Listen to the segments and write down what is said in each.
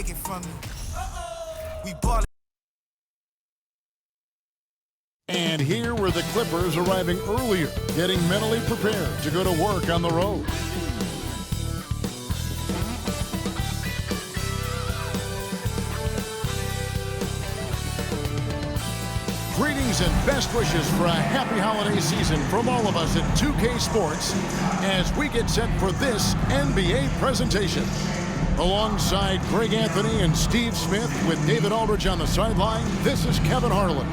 take it from me. We ball. And here were the Clippers arriving earlier, getting mentally prepared to go to work on the road. Greetings and best wishes for a happy holiday season from all of us at 2K Sports as we get set for this NBA presentation. Alongside Greg Anthony and Steve Smith with David Aldridge on the sideline, this is Kevin Harlan.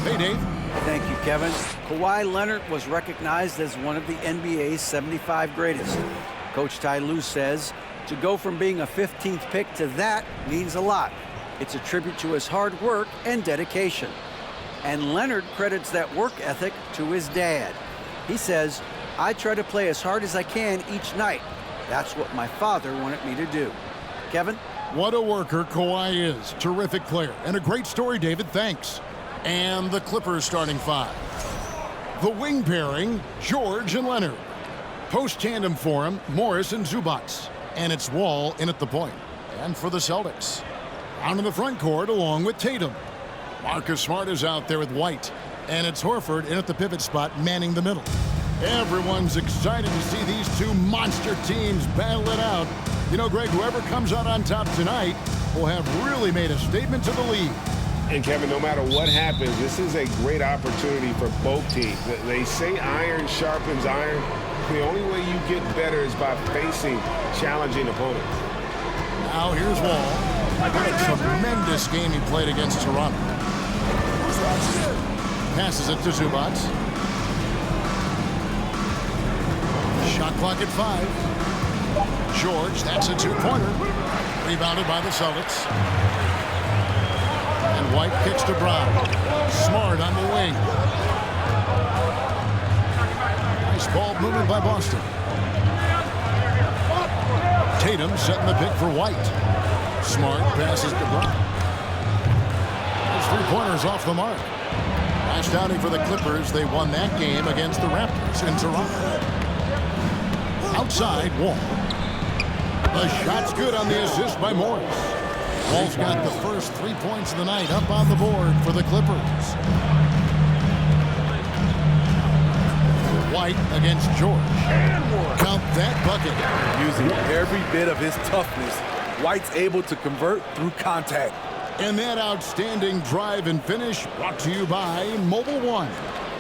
Hey, Dave. Thank you, Kevin. Kawhi Leonard was recognized as one of the NBA's 75 greatest. Coach Ty Lue says to go from being a 15th pick to that means a lot. It's a tribute to his hard work and dedication. And Leonard credits that work ethic to his dad. He says, I try to play as hard as I can each night. That's what my father wanted me to do. Kevin? What a worker Kawhi is. Terrific player. And a great story, David. Thanks. And the Clippers starting five. The wing pairing, George and Leonard. Post-tandem for him, Morris and Zubac. And it's Wall in at the point. And for the Celtics. Out in the front court along with Tatum. Marcus Smart is out there with White. And it's Horford in at the pivot spot, manning the middle. Everyone's excited to see these two monster teams battle it out. You know, Greg, whoever comes out on top tonight will have really made a statement to the league. And, Kevin, no matter what happens, this is a great opportunity for both teams. They say iron sharpens iron. The only way you get better is by facing challenging opponents. Now here's Wall. What a tremendous game he played against Toronto. Passes it to Zubac. Shot clock at 5. George, that's a two-pointer. Rebounded by the Celtics. And White kicks to Brown. Smart on the wing. Nice ball movement by Boston. Tatum setting the pick for White. Smart passes to Brown. Those three-pointers off the mark. Last outing for the Clippers, they won that game against the Raptors in Toronto. Outside, Wall. The shot's good on the assist by Morris. Wall's got the first 3 points of the night up on the board for the Clippers. White against George. Count that bucket. Using every bit of his toughness, White's able to convert through contact. And that outstanding drive and finish brought to you by Mobile One.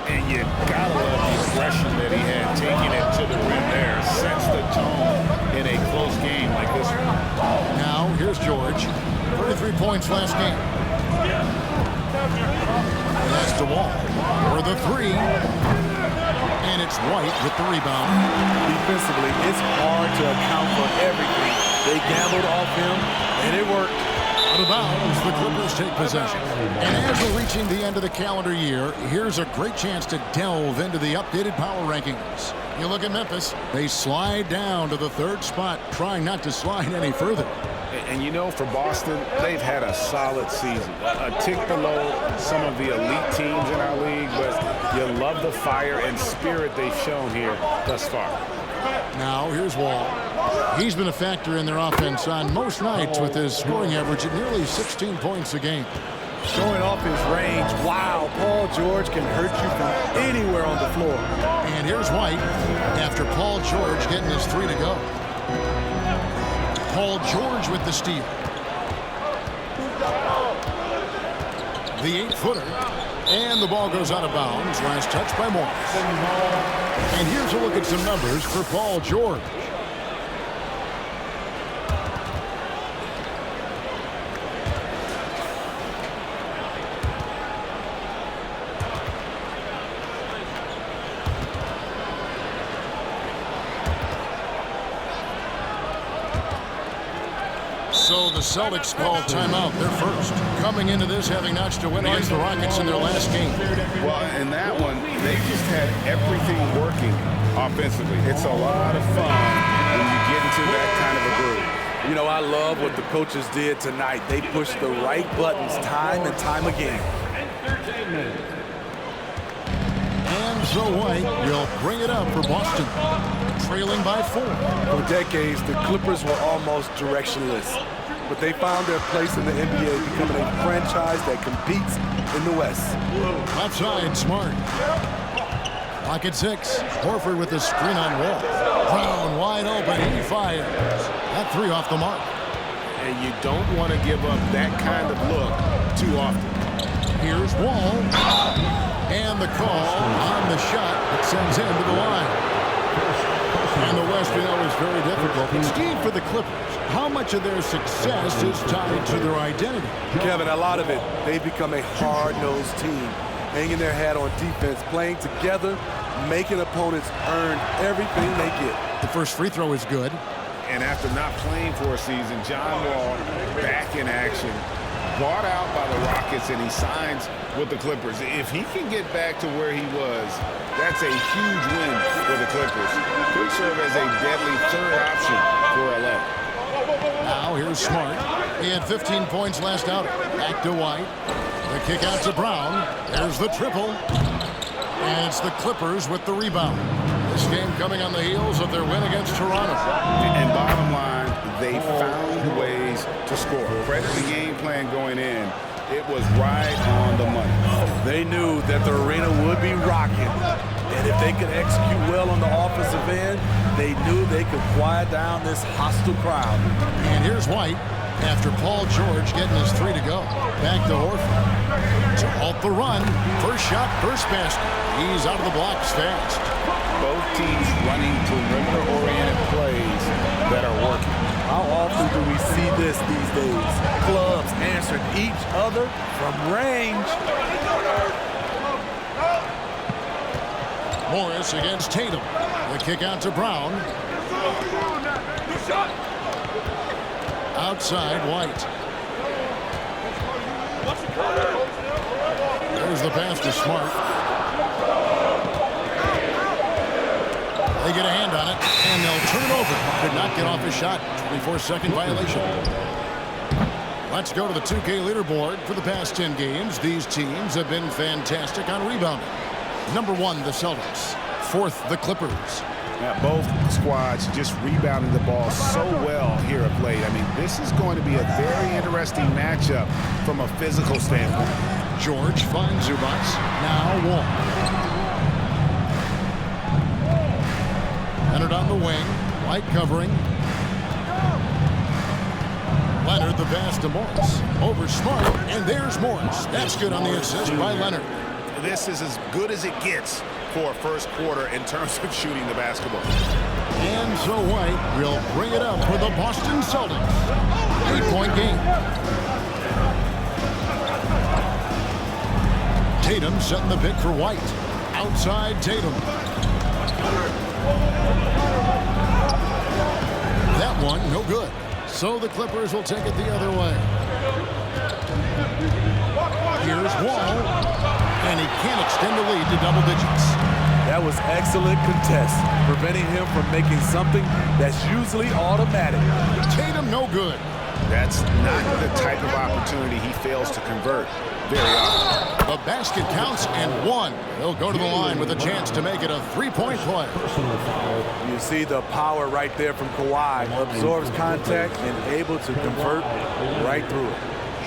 And you gotta love the aggression that he had taking it to the rim there. Sets the tone in a close game like this one. Now, here's George. 33 points last game. That's the Wall for the three. And it's White with the rebound. Defensively, it's hard to account for everything. They gambled off him, and it worked. Out of bounds, the Clippers take possession. And as we're reaching the end of the calendar year, here's a great chance to delve into the updated power rankings. You look at Memphis, they slide down to the third spot, trying not to slide any further. And you know, for Boston, they've had a solid season. A tick below some of the elite teams in our league, but you love the fire and spirit they've shown here thus far. Now, here's Wall. He's been a factor in their offense on most nights with his scoring average at nearly 16 points a game. Showing off his range. Wow, Paul George can hurt you from anywhere on the floor. And here's White after Paul George getting his three to go. Paul George with the steal. The 8-footer. And the ball goes out of bounds. Last touch by Morris. And here's a look at some numbers for Paul George. So the Celtics call timeout. They're first. Coming into this, having notched a win against the Rockets in their last game. Well, in that one, they just had everything working offensively. It's a lot of fun when you get into that kind of a groove. You know, I love what the coaches did tonight. They pushed the right buttons time and time again. And so White will bring it up for Boston, trailing by 4. For decades, the Clippers were almost directionless. but they found their place in the NBA, becoming a franchise that competes in the West. Outside, Smart. Lock at 6. Horford with the screen on Wall. Brown wide open. He fires. That 3 off the mark. And you don't want to give up that kind of look too often. Here's Wall. And the call on the shot that sends him to the line. And the West, you know, is very difficult. But Steve, for the Clippers, how much of their success is tied to their identity? Kevin, a lot of it. They've become a hard-nosed team, hanging their hat on defense, playing together, making opponents earn everything they get. The first free throw is good. And after not playing for a season, John Wall back in action, bought out by the Rockets, and he signs with the Clippers. If he can get back to where he was, that's a huge win for the Clippers. Could serve as a deadly third option for LA. Now here's Smart. He had 15 points last outing. Back to White. The kick out to Brown. There's the triple. And it's the Clippers with the rebound. This game coming on the heels of their win against Toronto. And bottom line, they found ways to score. Credit the game plan going in. It was right on the money. They knew that the arena would be rocking. And if they could execute well on the offensive end, they knew they could quiet down this hostile crowd. And here's White after Paul George getting his 3 to go. Back to Horford. To halt the run. First shot, first basket. He's out of the blocks fast. Both teams running perimeter-oriented plays that are working. How often do we see this these days? Clubs answering each other from range. Morris against Tatum. The kick out to Brown. Outside, White. There's the pass to Smart. They get a hand on it, and they'll turn it over. Could not get off his shot. 24-second violation. Let's go to the 2K leaderboard. For the past 10 games, these teams have been fantastic on rebounding. Number 1, the Celtics. 4th, the Clippers. Now, both squads just rebounding the ball so well here of late. I mean, this is going to be a very interesting matchup from a physical standpoint. George finds Zubac. Now Wall. Leonard on the wing. White covering. Leonard the pass to Morris. Over Smart, and there's Morris. That's good on the assist by Leonard. This is as good as it gets for a first quarter in terms of shooting the basketball. And so White will bring it up for the Boston Celtics. 8-point game. Tatum setting the pick for White. Outside Tatum. That one, no good. So the Clippers will take it the other way. Here's Wall. And he can't extend the lead to double digits. That was excellent contest, preventing him from making something that's usually automatic. Tatum, no good. That's not the type of opportunity he fails to convert very often. The basket counts and 1. He'll go to the line with a chance to make it a 3-point play. You see the power right there from Kawhi. Absorbs contact and able to convert right through it.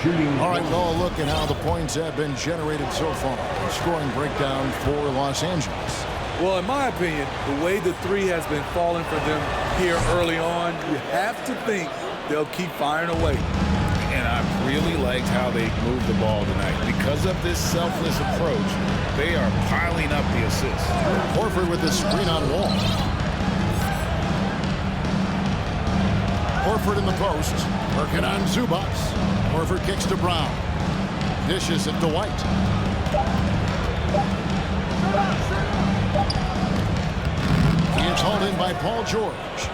All right, well, look at how the points have been generated so far. A scoring breakdown for Los Angeles. Well, in my opinion, the way the 3 has been falling for them here early on, you have to think they'll keep firing away. And I really liked how they moved the ball tonight. Because of this selfless approach, they are piling up the assists. Horford with the screen on Wall. Horford in the post. Working on Zubac. Horford kicks to Brown. Dishes it to White. He is hauled in by Paul George.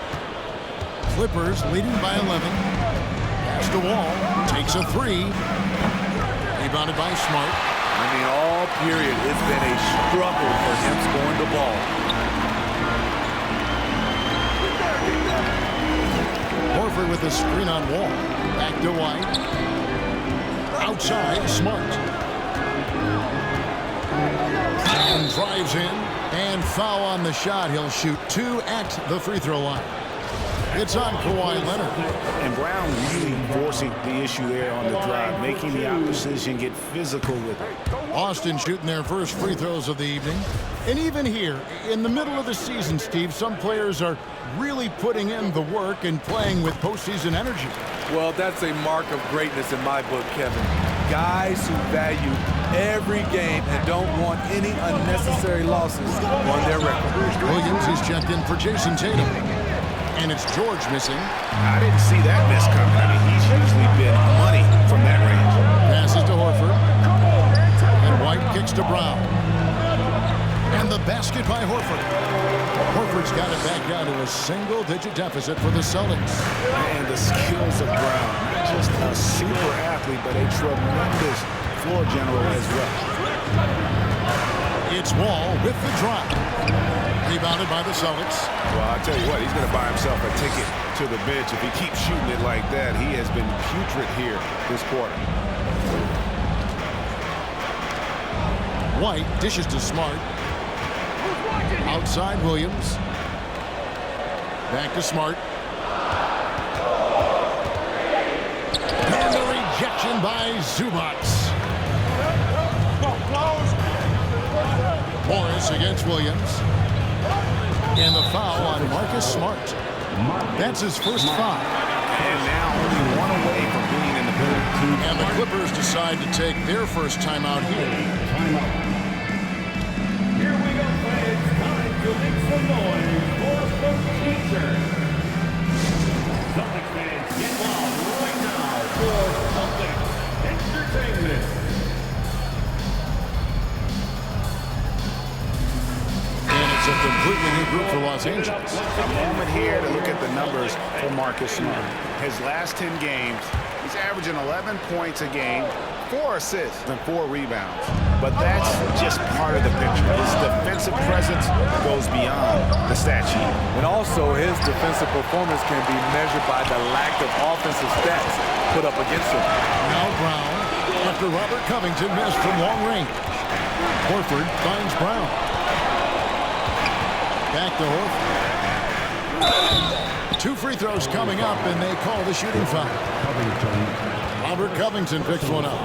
Clippers leading by 11. Pass to Wall. Takes a 3. Rebounded by Smart. I mean, all period, it's been a struggle for him scoring the ball. Horford with the screen on Wall. Back to White. Outside, Smart. And drives in. And foul on the shot. He'll shoot 2 at the free throw line. It's on Kawhi Leonard. And Brown really forcing the issue there on the drive, making the opposition get physical with it. Austin shooting their first free throws of the evening. And even here, in the middle of the season, Steve, some players are really putting in the work and playing with postseason energy. Well, that's a mark of greatness in my book, Kevin. Guys who value every game and don't want any unnecessary losses on their record. Williams is checked in for Jason Tatum. And it's George missing. I didn't see that miss coming. I mean, he's usually been money from that range. Passes to Horford. And White kicks to Brown. And the basket by Horford. Horford's got it back down to a single-digit deficit for the Celtics. And the skills of Brown, not just a super athlete, but a tremendous floor general as well. It's Wall with the drop. Rebounded by the Celtics. Well, I'll tell you what, he's going to buy himself a ticket to the bench. If he keeps shooting it like that, he has been putrid here this quarter. White dishes to Smart. Outside Williams. Back to Smart. And the rejection by Zubac. Morris against Williams. And the foul on Marcus Smart. That's his first foul. And now only one away from being in the building. And the Clippers decide to take their first timeout here. Here we go, fans. Time to make some noise for the teacher. Celtics fans, get loud right now for Celtics Entertainment. It's a completely new group for Los Angeles. A moment here to look at the numbers for Marcus Smart. His last 10 games, he's averaging 11 points a game, 4 assists, and 4 rebounds. But that's just part of the picture. His defensive presence goes beyond the stat sheet. And also, his defensive performance can be measured by the lack of offensive stats put up against him. Now Brown, after Robert Covington missed from long range. Horford finds Brown. Back to Horford. 2 free throws coming up, and they call the shooting foul. Robert Covington picks one up.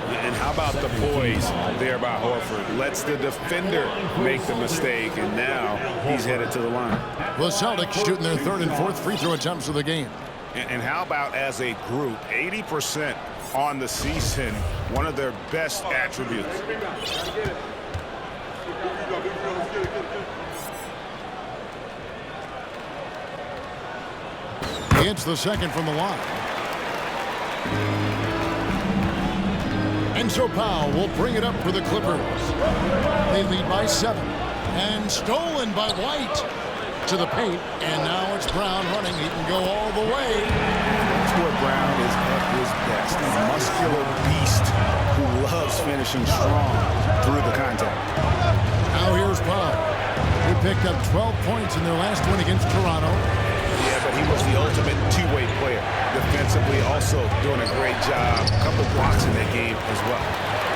And how about the poise there by Horford? Lets the defender make the mistake, and now he's headed to the line. The Celtics shooting their 3rd and 4th free throw attempts of the game. And how about as a group, 80% on the season, one of their best attributes. It's the second from the line. And so Powell will bring it up for the Clippers. They lead by 7. And stolen by White to the paint. And now it's Brown running. He can go all the way. That's where Brown is at his best. A muscular beast who loves finishing strong through the contact. Now here's Powell. He picked up 12 points in their last win against Toronto. Yeah, but he was the ultimate two-way player. Defensively, also doing a great job. A couple blocks in that game as well.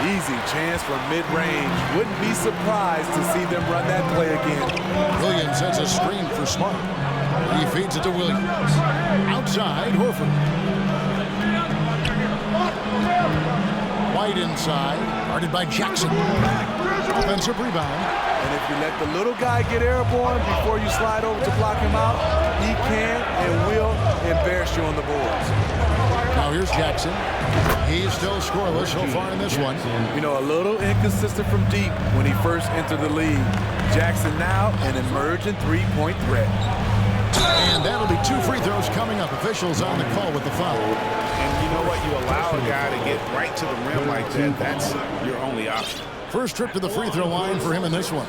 Easy chance from mid-range. Wouldn't be surprised to see them run that play again. Williams sets a screen for Smart. He feeds it to Williams. Outside, Horford. White inside, guarded by Jackson. Offensive rebound. And if you let the little guy get airborne before you slide over to block him out, he can and will embarrass you on the boards. Now here's Jackson. He's still scoreless so far in this one. You know, a little inconsistent from deep when he first entered the league. Jackson now an emerging three-point threat. And that'll be 2 free throws coming up. Officials on the call with the foul. And you know what? You allow a guy to get right to the rim like that, that's your only option. First trip to the free throw line for him in this one.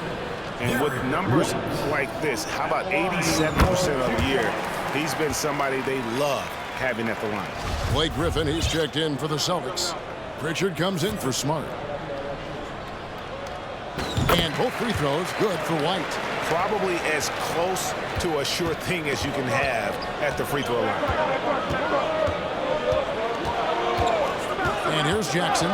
And with numbers like this, how about 87% of the year, he's been somebody they love having at the line. Blake Griffin, he's checked in for the Celtics. Pritchard comes in for Smart. And both free throws good for White. Probably as close to a sure thing as you can have at the free throw line. And here's Jackson.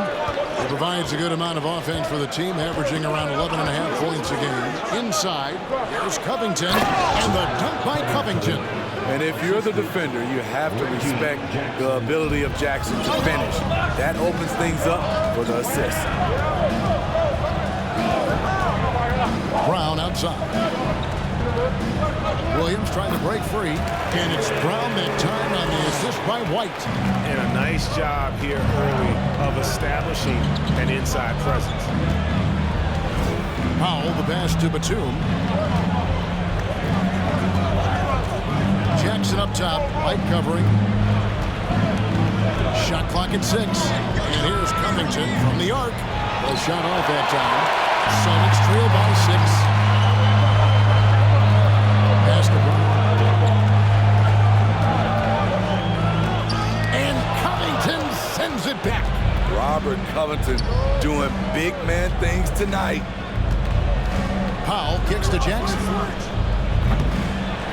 He provides a good amount of offense for the team, averaging around 11.5 points a game. Inside, here's Covington, and the dunk by Covington. And if you're the defender, you have to respect the ability of Jackson to finish. That opens things up for the assist. Brown outside. Williams trying to break free, and it's Brown that time on the assist by White. And a nice job here early of establishing an inside presence. Powell, the pass to Batum. Jackson up top, White covering. Shot clock at 6. And here's Covington from the arc. No shot off that time. Celtics trail by 6. Pass to Brown. And Covington sends it back. Robert Covington doing big man things tonight. Powell kicks to Jackson.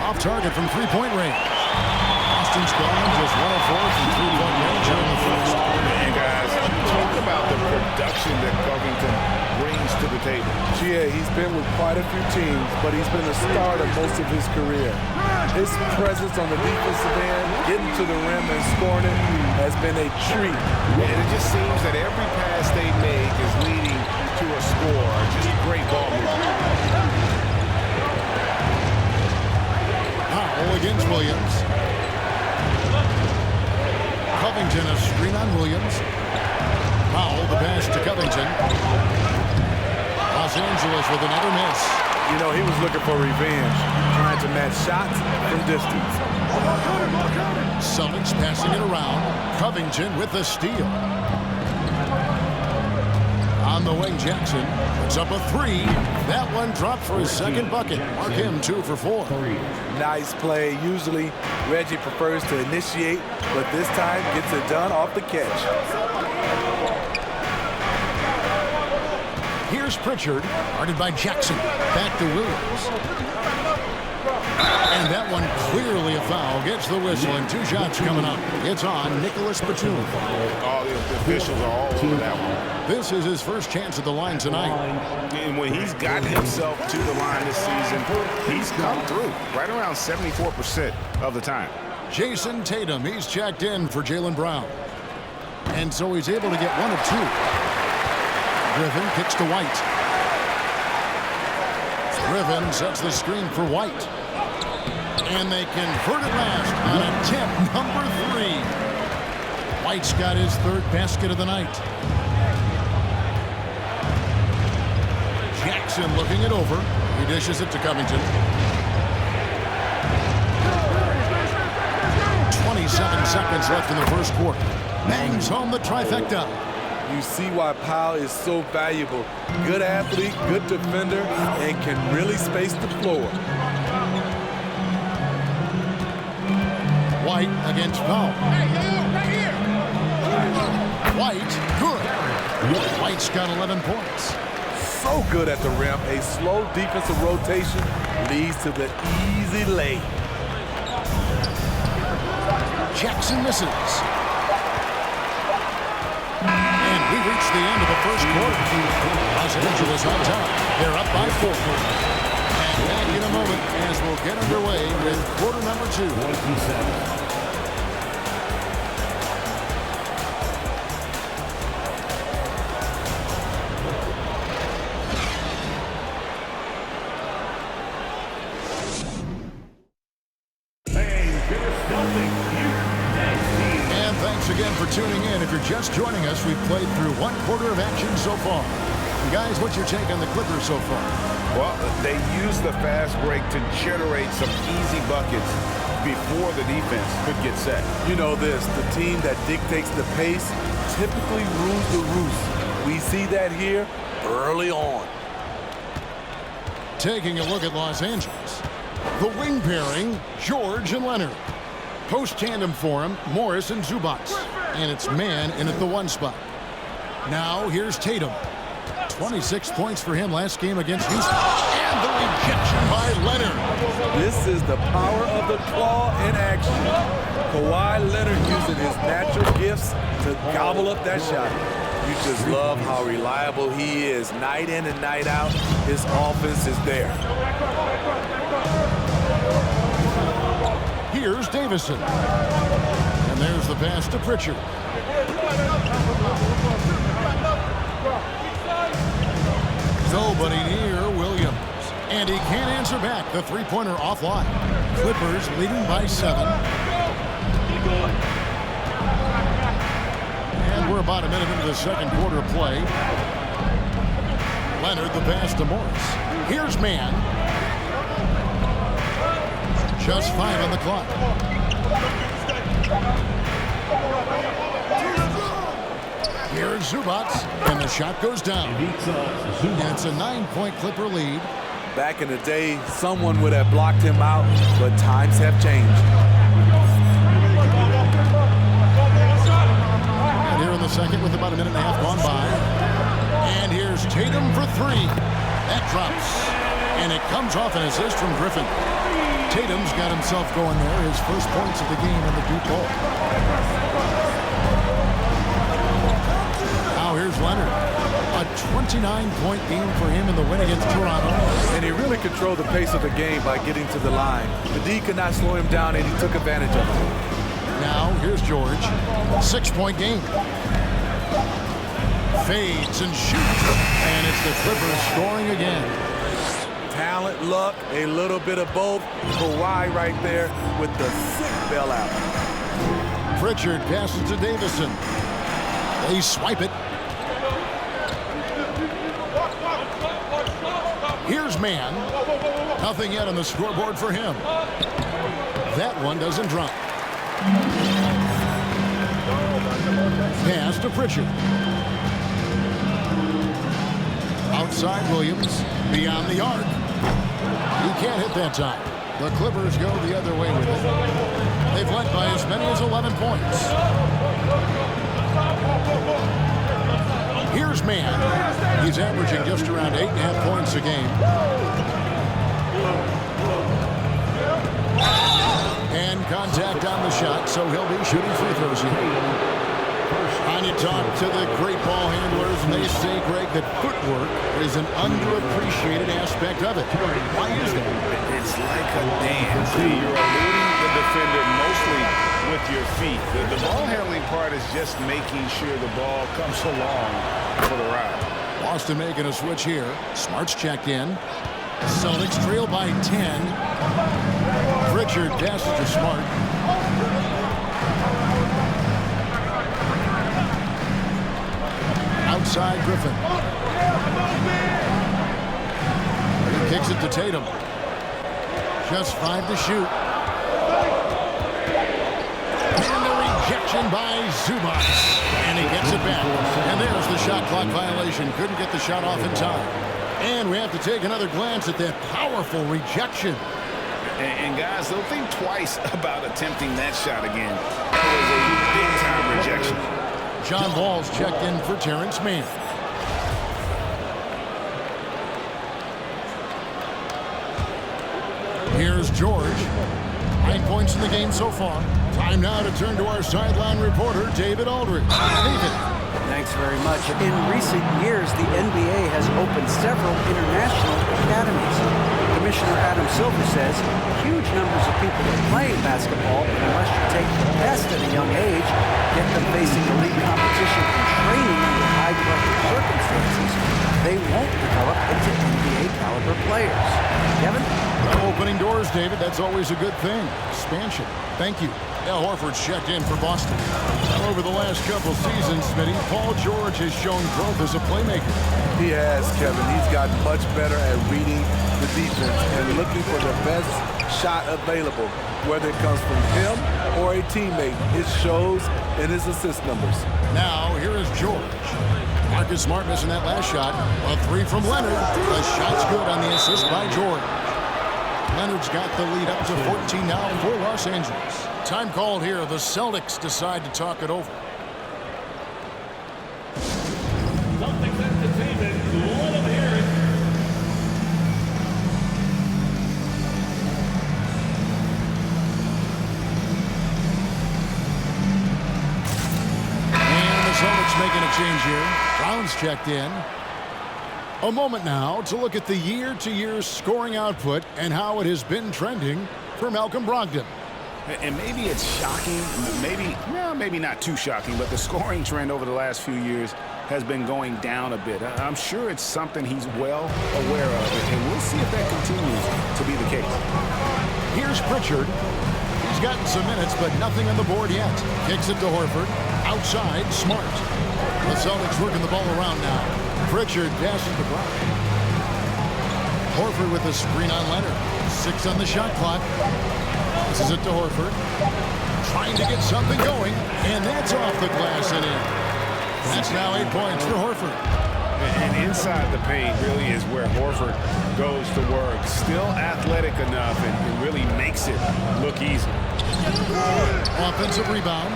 Off target from three-point range. Boston's gone just 1 of 4 from three-point range here in the first. Man, guys, talk about the production that Covington brings to the table. Yeah, he's been with quite a few teams, but he's been a starter most of his career. His presence on the defensive end, getting to the rim and scoring it, has been a treat. And it just seems that every pass they make is leading to a score. Just great ball movement. Powell against Williams. Covington a screen on Williams. Powell the pass to Covington. Los Angeles with another miss. You know, he was looking for revenge, trying to match shots from distance. Celtics passing it around. Covington with the steal. On the wing, Jackson puts up a 3. That one dropped for his second bucket. Mark him 2 for 4. Nice play. Usually Reggie prefers to initiate, but this time gets it done off the catch. Here's Pritchard, guarded by Jackson. Back to Williams. And that one clearly a foul. Gets the whistle, and 2 shots coming up. It's on Nicholas Batum. All the officials are all over that one. This is his first chance at the line tonight. And when he's gotten himself to the line this season, he's come through right around 74% of the time. Jason Tatum, he's checked in for Jaylen Brown. And so he's able to get 1 of 2. Griffin kicks to White. Griffin sets the screen for White. And they convert it last on attempt number 3. White's got his 3rd basket of the night. Jackson looking it over. He dishes it to Covington. 27 seconds left in the first quarter. Bangs home the trifecta. You see why Powell is so valuable. Good athlete, good defender, and can really space the floor. White against Powell. White, good. White's got 11 points. So good at the rim. A slow defensive rotation leads to the easy lay. Jackson misses. And we reach the end of the first quarter. Los Angeles on top. They're up by 4. And back in a moment as we'll get underway with quarter number 2. Again for tuning in. If you're just joining us, we've played through 1 quarter of action so far. And guys, what's your take on the Clippers so far? Well, they use the fast break to generate some easy buckets before the defense could get set. You know this, the team that dictates the pace typically rules the roost. We see that here early on. Taking a look at Los Angeles. The wing pairing, George and Leonard. Post tandem for him, Morris and Zubac. And it's man in at the 1 spot. Now here's Tatum. 26 points for him last game against Houston. And the rejection by Leonard. This is the power of the claw in action. Kawhi Leonard using his natural gifts to gobble up that shot. You just love how reliable he is. Night in and night out, his offense is there. Here's Davison. And there's the pass to Pritchard. Nobody near Williams. And he can't answer back. The three-pointer offline. Clippers leading by 7. And we're about a minute into the second quarter of play. Leonard the pass to Morris. Here's Mann. Just 5 on the clock. Here's Zubac, and the shot goes down. And it's a 9-point Clipper lead. Back in the day, someone would have blocked him out, but times have changed. And here in the second with about a minute and a half gone by. And here's Tatum for 3. That drops. And it comes off an assist from Griffin. Tatum's got himself going there. His first points of the game in the Duke Bowl. Now here's Leonard. A 29-point game for him in the win against Toronto. And he really controlled the pace of the game by getting to the line. The D could not slow him down, and he took advantage of it. Now here's George. 6-point game. Fades and shoots. And it's the Clippers scoring again. Talent, luck, a little bit of both. Kawhi right there with the sick bailout. Pritchard passes to Davison. They swipe it. Here's Mann. Nothing yet on the scoreboard for him. That one doesn't drop. Pass to Pritchard. Outside Williams. Beyond the arc. He can't hit that time. The Clippers go the other way with it. They've led by as many as 11 points. Here's Mann. He's averaging just around 8.5 points a game. And contact on the shot, so he'll be shooting free throws here. And you talk to the great ball handlers, and they say, Greg, that footwork is an underappreciated aspect of it. Why is that? It's like a dance. You're eluding the defender mostly with your feet. The ball handling part is just making sure the ball comes along for the ride. Boston making a switch here. Smart's checked in. Celtics trail by 10. Pritchard passes to Smart. Outside Griffin. He kicks it to Tatum. Just 5 to shoot. And the rejection by Zubac. And he gets it back. And there's the shot clock violation. Couldn't get the shot off in time. And we have to take another glance at that powerful rejection. And guys, they'll think twice about attempting that shot again. That was a big-time rejection. John Wall's checked in for Terrence Mann. Here's George. 9 points in the game so far. Time now to turn to our sideline reporter, David Aldridge. David. Thanks very much. In recent years, the NBA has opened several international academies. Commissioner Adam Silver says huge numbers of people are playing basketball, and unless you take the best at a young age, get them facing elite competition and training under high-pressure circumstances, they won't develop into NBA-caliber players. Kevin? Well, opening doors, David. That's always a good thing. Expansion. Thank you. Al Horford's checked in for Boston. Well, over the last couple seasons, Smitty, Paul George has shown growth as a playmaker. He has, Kevin. He's gotten much better at reading the defense and looking for the best shot available, whether it comes from him or a teammate. It shows in his assist numbers. Now, here is George. Marcus Smart missing that last shot. A 3 from Leonard. The shot's good on the assist by George. Leonard's got the lead up to 14 now for Los Angeles. Time called here. The Celtics decide to talk it over. Celtics Entertainment, let them hear it. And the Celtics making a change here. Brown's checked in. A moment now to look at the year-to-year scoring output and how it has been trending for Malcolm Brogdon. And maybe it's shocking, maybe not too shocking, but the scoring trend over the last few years has been going down a bit. I'm sure it's something he's well aware of, and we'll see if that continues to be the case. Here's Pritchard. He's gotten some minutes, but nothing on the board yet. Kicks it to Horford. Outside, Smart. The Celtics working the ball around now. Pritchard passes to Brown. Horford with a screen on Leonard. 6 on the shot clock. This is it to Horford. Trying to get something going, and that's off the glass and in. That's now 8 points for Horford. And inside the paint really is where Horford goes to work. Still athletic enough and really makes it look easy. Offensive rebound.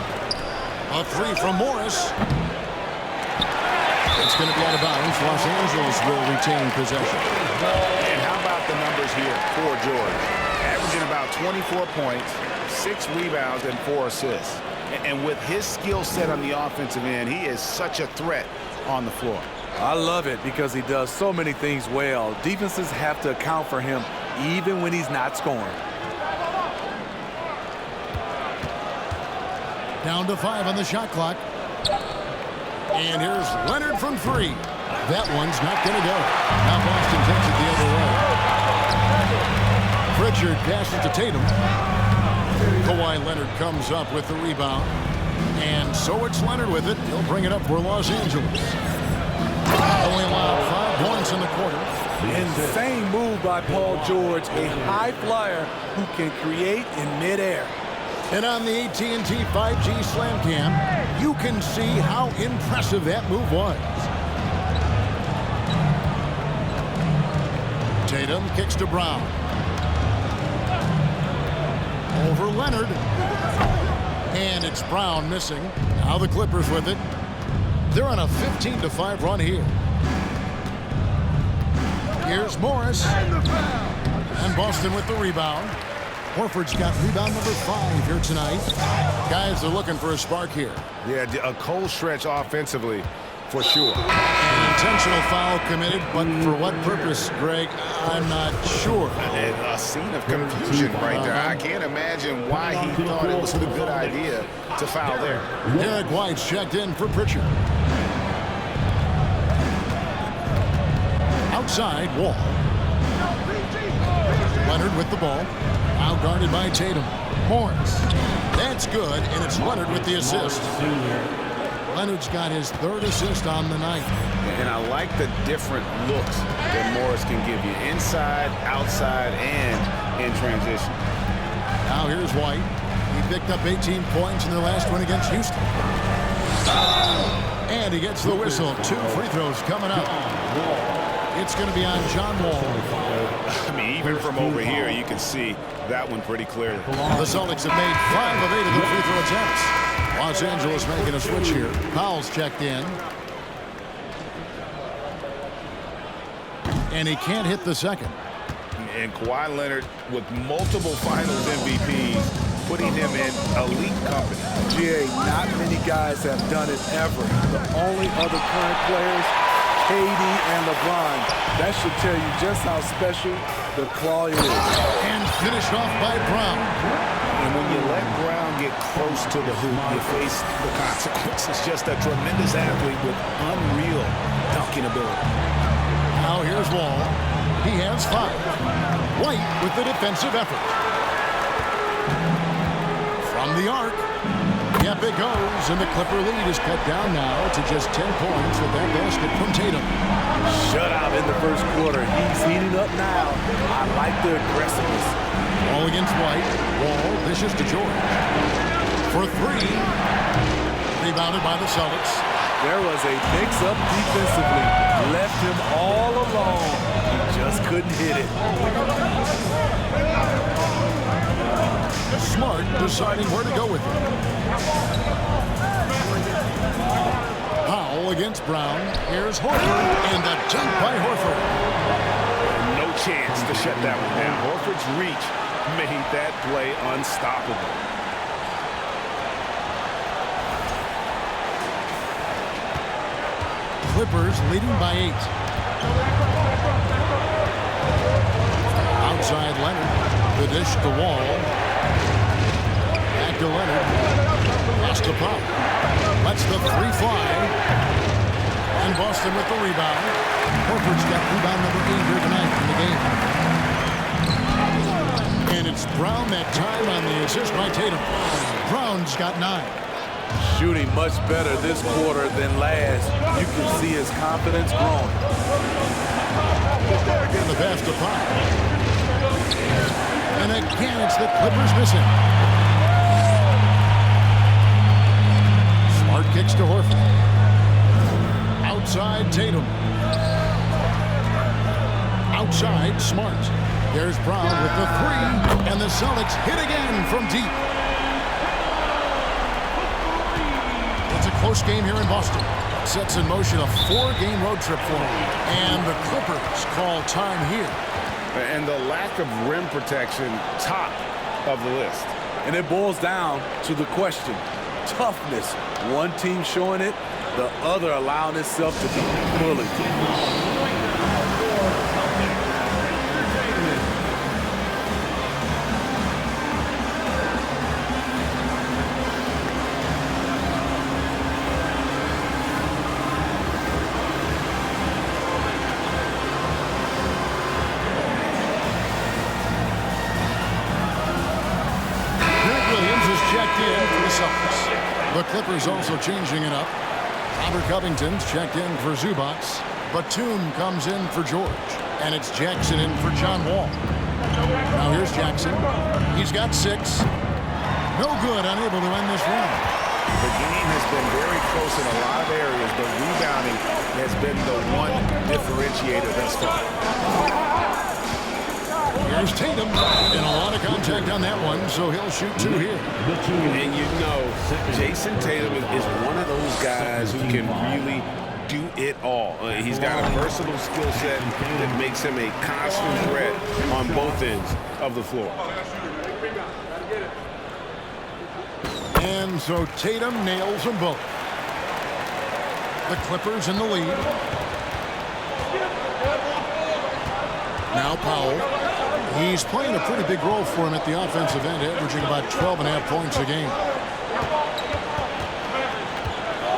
A 3 from Morris. It's going to be out of bounds. Los Angeles will retain possession. And how about the numbers here for George? Averaging about 24 points, 6 rebounds, and 4 assists. And with his skill set on the offensive end, he is such a threat on the floor. I love it because he does so many things well. Defenses have to account for him even when he's not scoring. Down to 5 on the shot clock. And here's Leonard from 3. That one's not going to go. Now Boston takes it the other way. Pritchard passes to Tatum. Kawhi Leonard comes up with the rebound. And so it's Leonard with it. He'll bring it up for Los Angeles. Only allowed 5 points in the quarter. Insane move by Paul George, a high flyer who can create in midair. And on the AT&T 5G Slam Cam, you can see how impressive that move was. Tatum kicks to Brown. Over Leonard. And it's Brown missing. Now the Clippers with it. They're on a 15-5 run here. Here's Morris. And Boston with the rebound. Horford's got rebound number 5 here tonight. Guys are looking for a spark here. Yeah, a cold stretch offensively for sure. An intentional foul committed, but for what purpose, Greg? I'm not sure. And a scene of confusion right there. I can't imagine why he thought it was a good idea to foul there. Derek White's checked in for Pritchard. Outside, Wall. Leonard with the ball. Out guarded by Tatum. Morris. That's good, and it's Leonard with the assist. Leonard's got his 3rd assist on the night. And I like the different looks that Morris can give you. Inside, outside, and in transition. Now here's White. He picked up 18 points in their last one against Houston. And he gets the whistle. 2 free throws coming up. It's going to be on John Wall. I mean, even from over here, you can see that one pretty clearly. The Celtics have made 5 of 8 of the free throw attempts. Los Angeles making a switch here. Powell's checked in. And he can't hit the second. And Kawhi Leonard with multiple finals MVPs, putting him in elite company. GA, not many guys have done it ever. The only other current players, KD and LeBron. That should tell you just how special the claw is. And finished off by Brown. And when you let Brown get close to the hoop, you face the consequences. Just a tremendous athlete with unreal dunking ability. Now here's Wall. He has 5. White with the defensive effort. From the arc. Yep, it goes, and the Clipper lead is cut down now to just 10 points with that basket from Tatum. Shutout in the first quarter. He's heating up now. I like the aggressiveness. Ball against White. Wall dishes to George. For 3. Rebounded by the Celtics. There was a mix-up defensively. Left him all alone. He just couldn't hit it. Smart deciding where to go with it. Powell against Brown. Here's Horford, and the dunk by Horford. No chance to shut that one down. Horford's reach made that play unstoppable. Clippers leading by 8. Outside Leonard. The dish to Wall. to Leonard. Lost to Pop. Lets the three fly. And Boston with the rebound. Horford's got rebound number 8 here tonight in the game. And it's Brown that time on the assist by Tatum. Brown's got 9. Shooting much better this quarter than last. You can see his confidence growing. And the pass to Pop. And again, it's the Clippers missing. Smart kicks to Horford. Outside Tatum. Outside Smart. There's Brown with the 3. And the Celtics hit again from deep. It's a close game here in Boston. Sets in motion a 4-game road trip for them. And the Clippers call time here. And the lack of rim protection, top of the list. And it boils down to the question. Toughness. One team showing it, the other allowing itself to be bullied. The Clippers also changing it up. Robert Covington's checked in for Zubac. Batum comes in for George. And it's Jackson in for John Wall. Now here's Jackson. He's got 6. No good, unable to end this run. The game has been very close in a lot of areas, but rebounding has been the one differentiator thus far. Here's Tatum, and a lot of contact on that one, so he'll shoot 2 here. And you know, Jason Tatum is one of those guys who can really do it all. He's got a versatile skill set that makes him a constant threat on both ends of the floor. And so Tatum nails them both. The Clippers in the lead. Now Powell. He's playing a pretty big role for him at the offensive end, averaging about 12.5 points a game.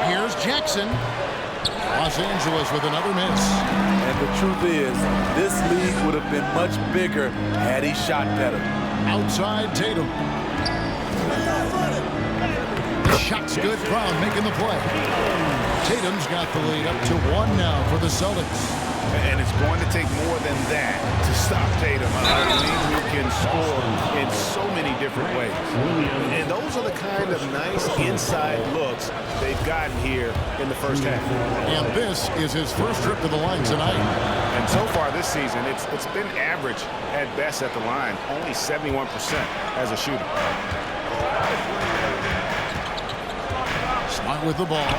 Here's Jackson. Los Angeles with another miss. And the truth is, this lead would have been much bigger had he shot better. Outside Tatum. The shot's good. Brown making the play. Tatum's got the lead up to 1 now for the Celtics. And it's going to take more than that to stop Tatum. A lead who can score in so many different ways. And those are the kind of nice inside looks they've gotten here in the first half. And this is his first trip to the line tonight. And so far this season, it's been average at best at the line, only 71% as a shooter. Smart with the ball.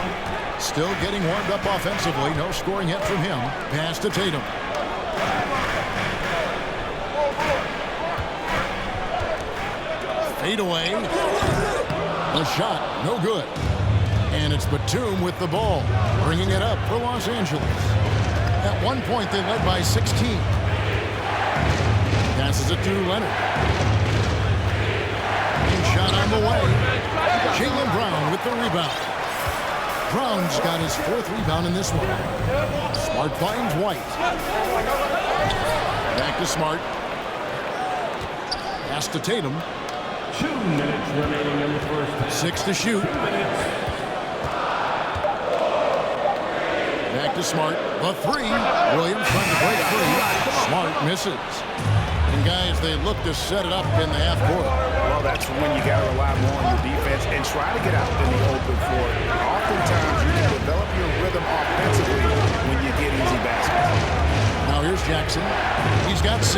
Still getting warmed up offensively. No scoring yet from him. Pass to Tatum. Fade away. The shot, no good. And it's Batum with the ball, bringing it up for Los Angeles. At one point, they led by 16. Passes it to Leonard. And shot on the way. Jaylen Brown with the rebound. Brown's got his 4th rebound in this one. Smart finds White. Back to Smart. Pass to Tatum. 2 minutes remaining in the first half. 6 to shoot. Back to Smart. The 3. Williams trying to break free. Smart misses. And guys, they look to set it up in the half court. Well, that's when you got to rely more on your defense and try to get out in the open floor. Oftentimes, you can develop your rhythm offensively when you get easy baskets. Now here's Jackson. He's got 6.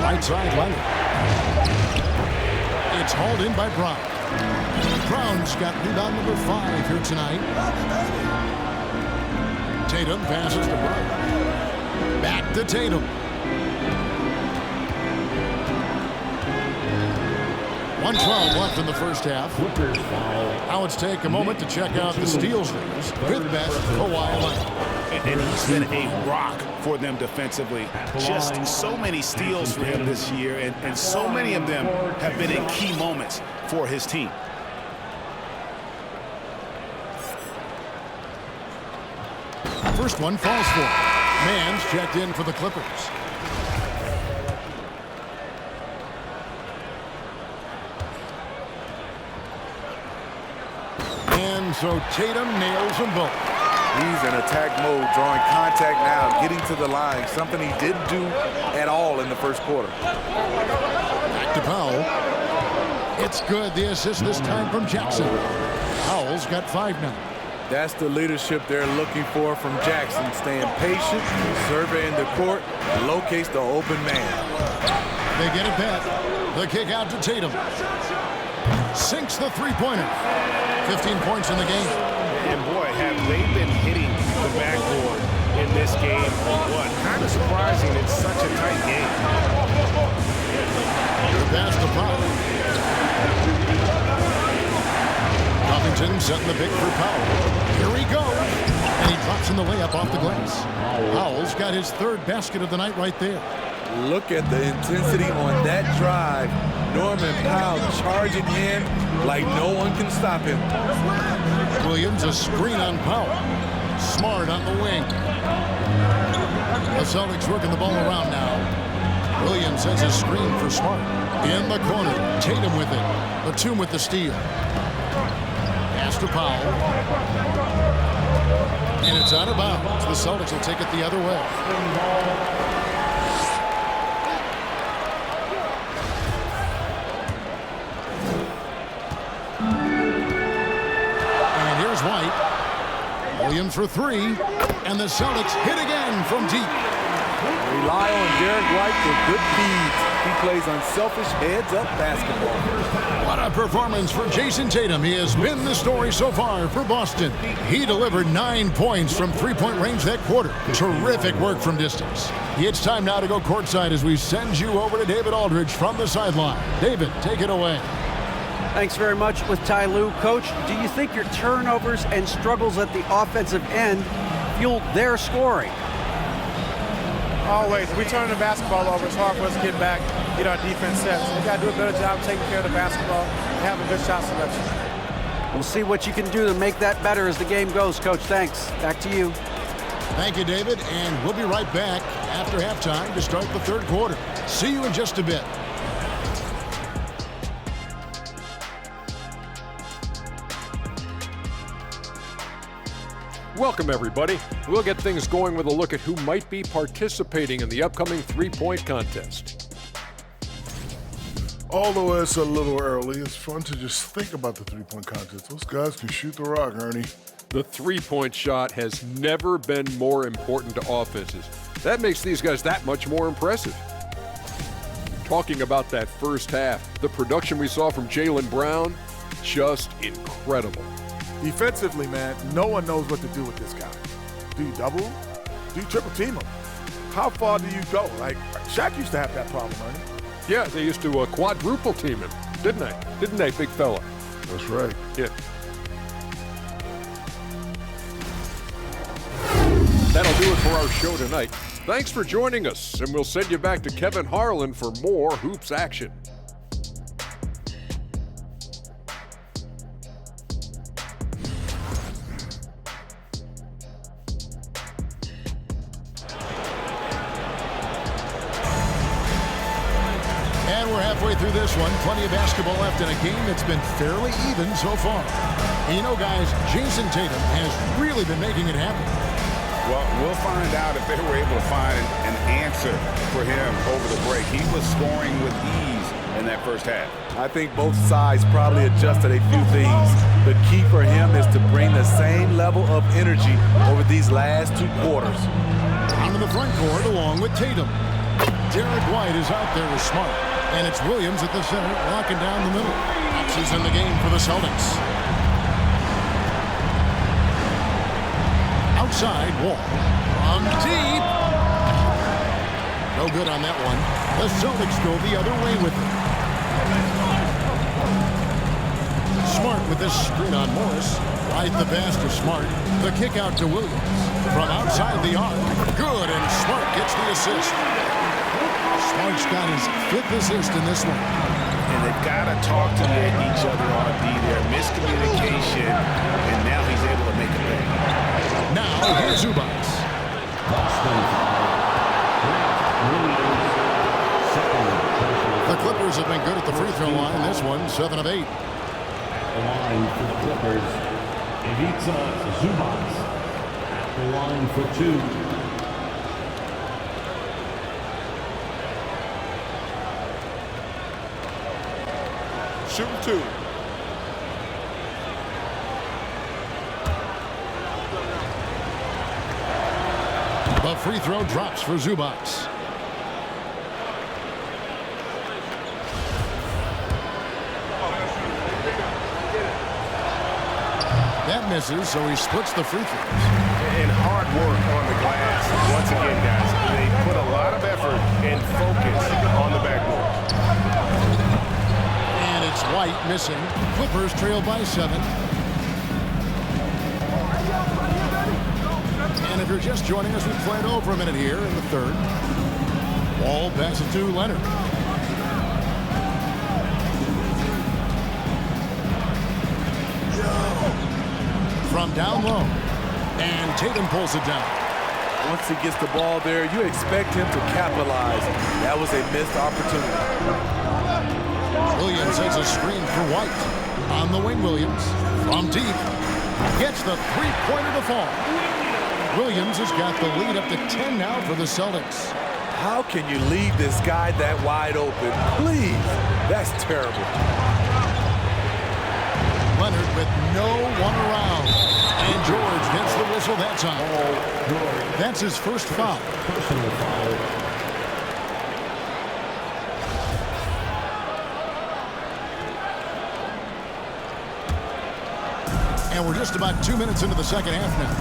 Right side, Leonard. It's hauled in by Brown. Brown's got rebound number 5 here tonight. Tatum passes to Brown. Back to Tatum. 1:12 left in the first half. Clippers foul Now let's take a moment to check out the steals leaders. Fifth best, Kawhi Leonard. And he's been a rock for them defensively. Just so many steals for him this year, and so many of them have been in key moments for his team. First one falls for him. Mann's checked in for the Clippers. And so Tatum nails them both. He's in attack mode, drawing contact now, getting to the line, something he didn't do at all in the first quarter. Back to Powell. It's good. The assist this time from Jackson. Powell's got 5 now. That's the leadership they're looking for from Jackson, staying patient, surveying the court, locates the open man. They get it back. The kick out to Tatum. Sinks the three-pointer. 15 points in the game. And boy, have they been hitting the backboard in this game or what? Kind of surprising it's such a tight game. The pass to Powell. Covington setting the pick for Powell. Here he goes. And he drops in the layup off the glass. Powell's got his 3rd basket of the night right there. Look at the intensity on that drive. Norman Powell charging in like no one can stop him. Williams a screen on Powell. Smart on the wing. The Celtics working the ball around now. Williams has a screen for Smart. In the corner, Tatum with it. Batum with the steal. Pass to Powell. And it's out of bounds. The Celtics will take it the other way. White. Williams for 3. And the Celtics hit again from deep. Rely on Derek White for good feeds. He plays unselfish heads-up basketball. What a performance for Jason Tatum. He has been the story so far for Boston. He delivered 9 points from three-point range that quarter. Terrific work from distance. It's time now to go courtside as we send you over to David Aldridge from the sideline. David, take it away. Thanks very much with Ty Lue. Coach, do you think your turnovers and struggles at the offensive end fueled their scoring? Always. We turn the basketball over. It's hard for us to get back, get our defense set. So we got to do a better job taking care of the basketball and having good shot selection. We'll see what you can do to make that better as the game goes, Coach. Thanks. Back to you. Thank you, David. And we'll be right back after halftime to start the 3rd quarter. See you in just a bit. Welcome, everybody. We'll get things going with a look at who might be participating in the upcoming three-point contest. Although it's a little early, it's fun to just think about the three-point contest. Those guys can shoot the rock, Ernie. The three-point shot has never been more important to offenses. That makes these guys that much more impressive. Talking about that first half, the production we saw from Jaylen Brown, just incredible. Defensively, man, no one knows what to do with this guy. Do you double? Do you triple team him? How far do you go? Like, Shaq used to have that problem, Ernie. Yeah, they used to quadruple team him, didn't they? Didn't they, big fella? That's right. Yeah. That'll do it for our show tonight. Thanks for joining us, and we'll send you back to Kevin Harlan for more hoops action. Through this one, plenty of basketball left in a game that's been fairly even so far. And you know, guys, Jason Tatum has really been making it happen. Well, we'll find out if they were able to find an answer for him over the break. He was scoring with ease in that first half. I think both sides probably adjusted a few things. The key for him is to bring the same level of energy over these last 2 quarters. Down in the front court along with Tatum. Derek White is out there with Smart. And it's Williams at the center, locking down the middle. Fox is in the game for the Celtics. Outside, Wall. From deep. No good on that one. The Celtics go the other way with it. Smart with this screen on Morris. Right the pass to Smart. The kick out to Williams. From outside the arc. Good, and Smart gets the assist. Smart's got his 5th assist in this one. And they've got to talk to each other on D there. Miscommunication, and now he's able to make a play. Now here's Zubac. The Clippers have been good at the free throw line. This one, 7 of 8. The line for the Clippers, Ivica Zubac. The line for 2. Shooting 2. The free throw drops for Zubac. That misses, so he splits the free throws. And hard work on the glass. Once again, guys, they put a lot of effort and focus on the backboard. And it's White missing. Clippers trail by 7. And if you're just joining us, we've played over a minute here in the 3rd. Wall passes to Leonard. From down low. And Tatum pulls it down. Once he gets the ball there, you expect him to capitalize. That was a missed opportunity. Williams has a screen for White. On the wing, Williams. From deep. Gets the three-pointer to fall. Williams has got the lead up to 10 now for the Celtics. How can you leave this guy that wide open? Please. That's terrible. Leonard with no one around. And George gets the whistle that time. That's his first foul. Personal foul. And we're just about 2 minutes into the second half now.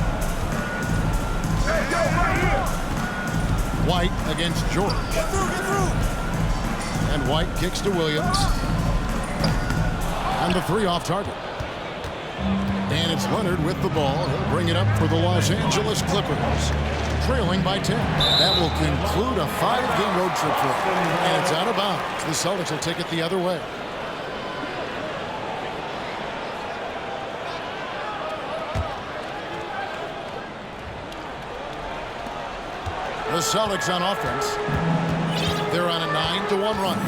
White against George. And White kicks to Williams. And the 3 off target. And it's Leonard with the ball. He'll bring it up for the Los Angeles Clippers. Trailing by 10. That will conclude a 5-game road trip for them. And it's out of bounds. The Celtics will take it the other way. The Celtics on offense. They're on a 9-1 run.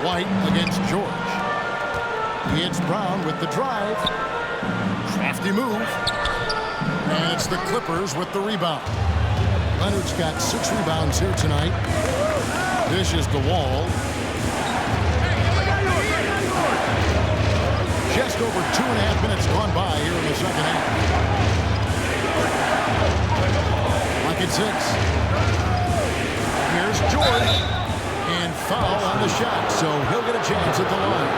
White against George. It's Brown with the drive. Crafty move. And it's the Clippers with the rebound. Leonard's got 6 rebounds here tonight. Dishes to Wall. Just over 2.5 minutes gone by here in the second half. Lock at 6. Here's George. And foul on the shot, so he'll get a chance at the line.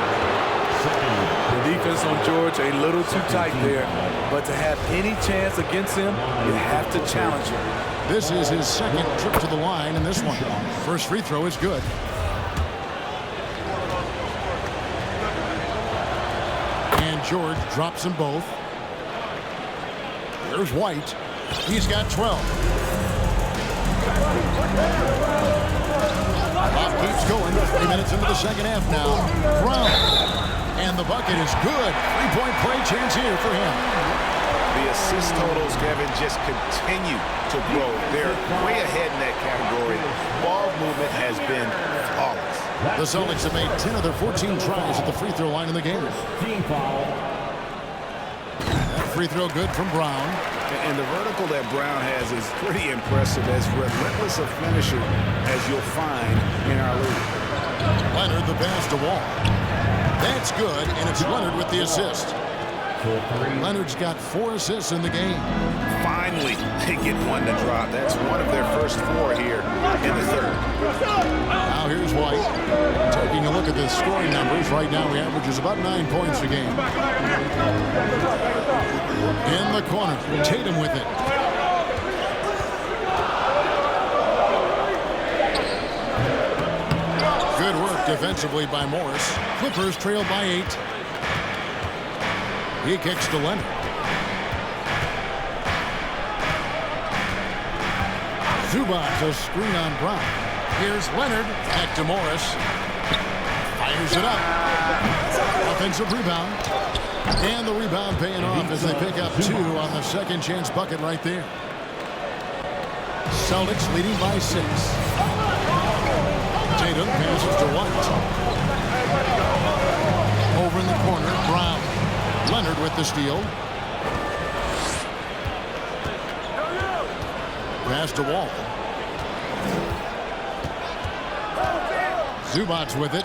The defense on George a little too tight there, but to have any chance against him, you have to challenge him. This is his second trip to the line in this one. First free throw is good. And George drops them both. There's White. He's got 12. Clock keeps going. 3 minutes into the second half now. Brown. And the bucket is good. 3-point play chance here for him. The assist totals, Kevin, just continue to grow. They're way ahead in that category. Ball movement has been flawless. The Celtics have made 10 of their 14 tries at the free throw line in the game. Team foul. That free throw good from Brown. And the vertical that Brown has is pretty impressive, as relentless a finisher as you'll find in our league. Leonard the pass to Wall. That's good, and it's Leonard with the assist. Leonard's got 4 assists in the game. Finally, they get one to drop. That's one of their first 4 here in the third. Now here's White. Taking a look at the scoring numbers. Right now he averages about 9 points a game. In the corner, Tatum with it. Good work defensively by Morris. Clippers trail by 8. He kicks to Leonard. Zubac, a screen on Brown. Here's Leonard. Back to Morris. Fires it up. Offensive rebound. And the rebound paying off as they pick up 2 on the second chance bucket right there. Celtics leading by 6. Tatum passes to White. Over in the corner, Brown. Leonard with the steal. Pass to Wall. Zubac with it.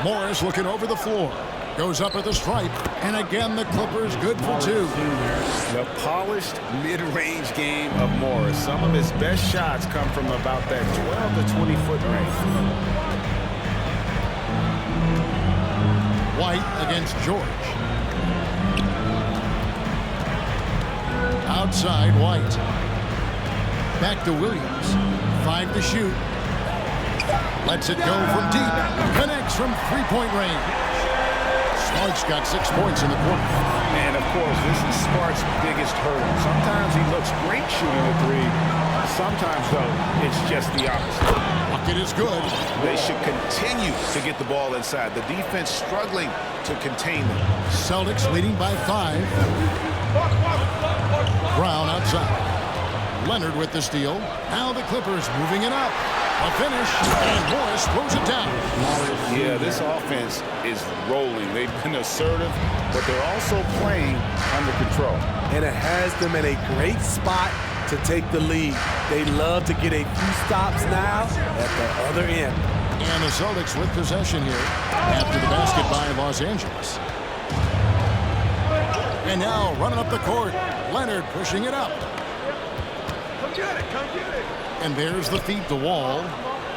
Morris looking over the floor. Goes up at the stripe. And again, the Clippers good for 2. The polished mid-range game of Morris. Some of his best shots come from about that 12 to 20-foot range. White against George. Outside, White. Back to Williams. 5 to shoot. Lets it go from deep. Connects from three-point range. Smart's got 6 points in the quarter. And, of course, this is Smart's biggest hurdle. Sometimes he looks great shooting the 3. Sometimes, though, it's just the opposite. Bucket is good. They should continue to get the ball inside. The defense struggling to contain them. Celtics leading by 5. Brown outside. Leonard with the steal. Now the Clippers moving it up. A finish, and Morris throws it down. Yeah, this offense is rolling. They've been assertive, but they're also playing under control. And it has them in a great spot to take the lead. They love to get a few stops now at the other end. And the Celtics with possession here after the basket by Los Angeles. And now running up the court, Leonard pushing it up. Come get it, come get it. And there's the feed to Wall.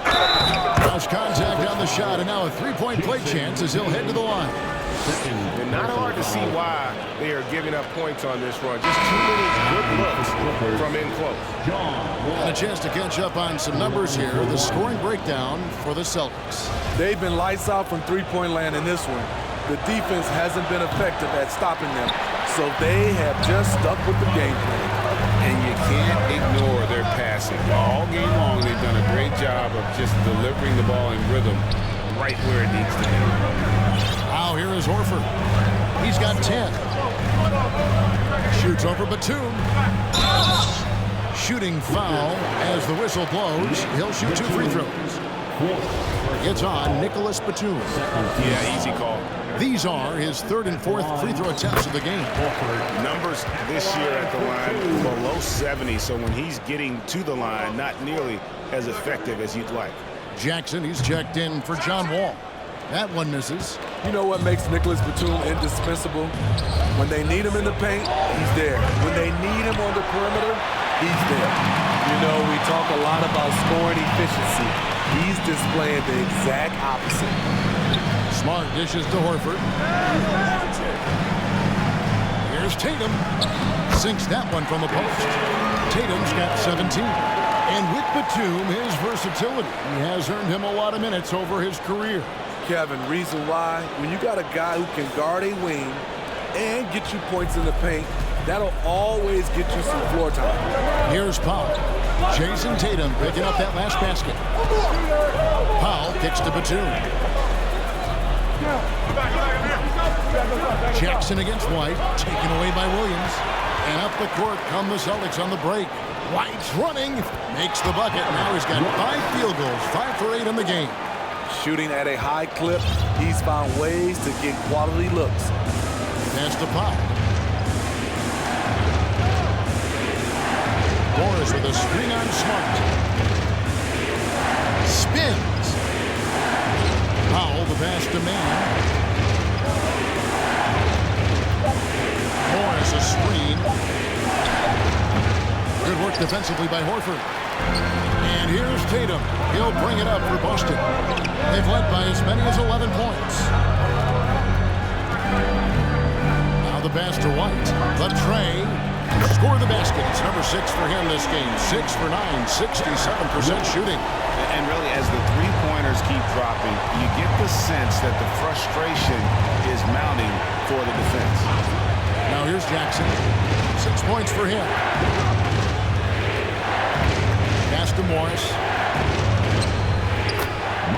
Cross contact on the shot, and now a three-point play chance as he'll head to the line. And not hard to see why they are giving up points on this run. Just too many good looks from in close. And a chance to catch up on some numbers here. The scoring breakdown for the Celtics. They've been lights out from three-point land in this one. The defense hasn't been effective at stopping them, so they have just stuck with the game plan. And you can't ignore their passing. All game long, they've done a great job of just delivering the ball in rhythm right where it needs to be. Now here is Horford. He's got 10. Shoots over Batum. Shooting foul as the whistle blows. He'll shoot 2 free throws. It's on Nicholas Batum. Yeah, easy call. These are his 3rd and 4th free throw attempts of the game. Numbers this year at the line below 70, so when he's getting to the line, not nearly as effective as you'd like. Jackson, he's checked in for John Wall. That one misses. You know what makes Nicholas Batum indispensable? When they need him in the paint, he's there. When they need him on the perimeter, he's there. You know, we talk a lot about scoring efficiency. He's displaying the exact opposite. Smart dishes to Horford. Here's Tatum. Sinks that one from the post. Tatum's got 17. And with Batum, his versatility has earned him a lot of minutes over his career. Kevin, reason why, when you got a guy who can guard a wing and get you points in the paint, that'll always get you some floor time. Here's Powell. Jason Tatum picking up that last basket. Powell kicks to Batum. Jackson against White, taken away by Williams. And up the court come the Celtics on the break. White's running, makes the bucket. Now he's got 5 field goals, 5 for 8 in the game. Shooting at a high clip, he's found ways to get quality looks. Pass to Powell. Morris with a screen on Smart. Spins. Powell, the pass to Mann. Morris, a screen. Good work defensively by Horford. And here's Tatum. He'll bring it up for Boston. They've led by as many as 11 points. Now the pass to White. The tray. score the basket. It's number 6 for him this game. 6 for 9, 67% shooting. And really, as the three-pointers keep dropping, you get the sense that the frustration is mounting for the defense. Now here's Jackson. 6 points for him. Pass to Morris.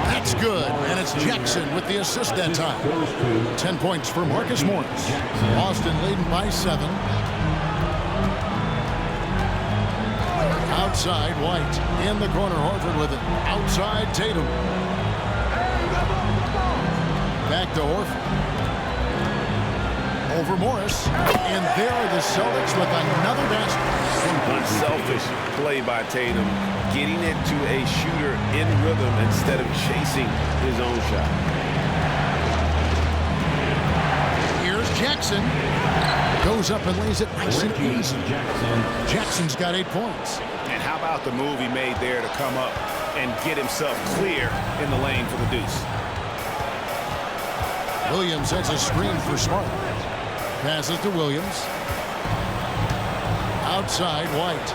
That's good, and it's Jackson with the assist that time. 10 points for Marcus Morris. Boston leading by 7. Outside, White. In the corner, Horford with it. Outside, Tatum. Back to Horford. Over Morris. And there are the Celtics with another basket. Unselfish play by Tatum, getting it to a shooter in rhythm instead of chasing his own shot. Here's Jackson. Goes up and lays it nice and easy. Jackson's got 8 points. And how about the move he made there to come up and get himself clear in the lane for the deuce? Williams sets a screen for Smart. Passes to Williams. Outside, White.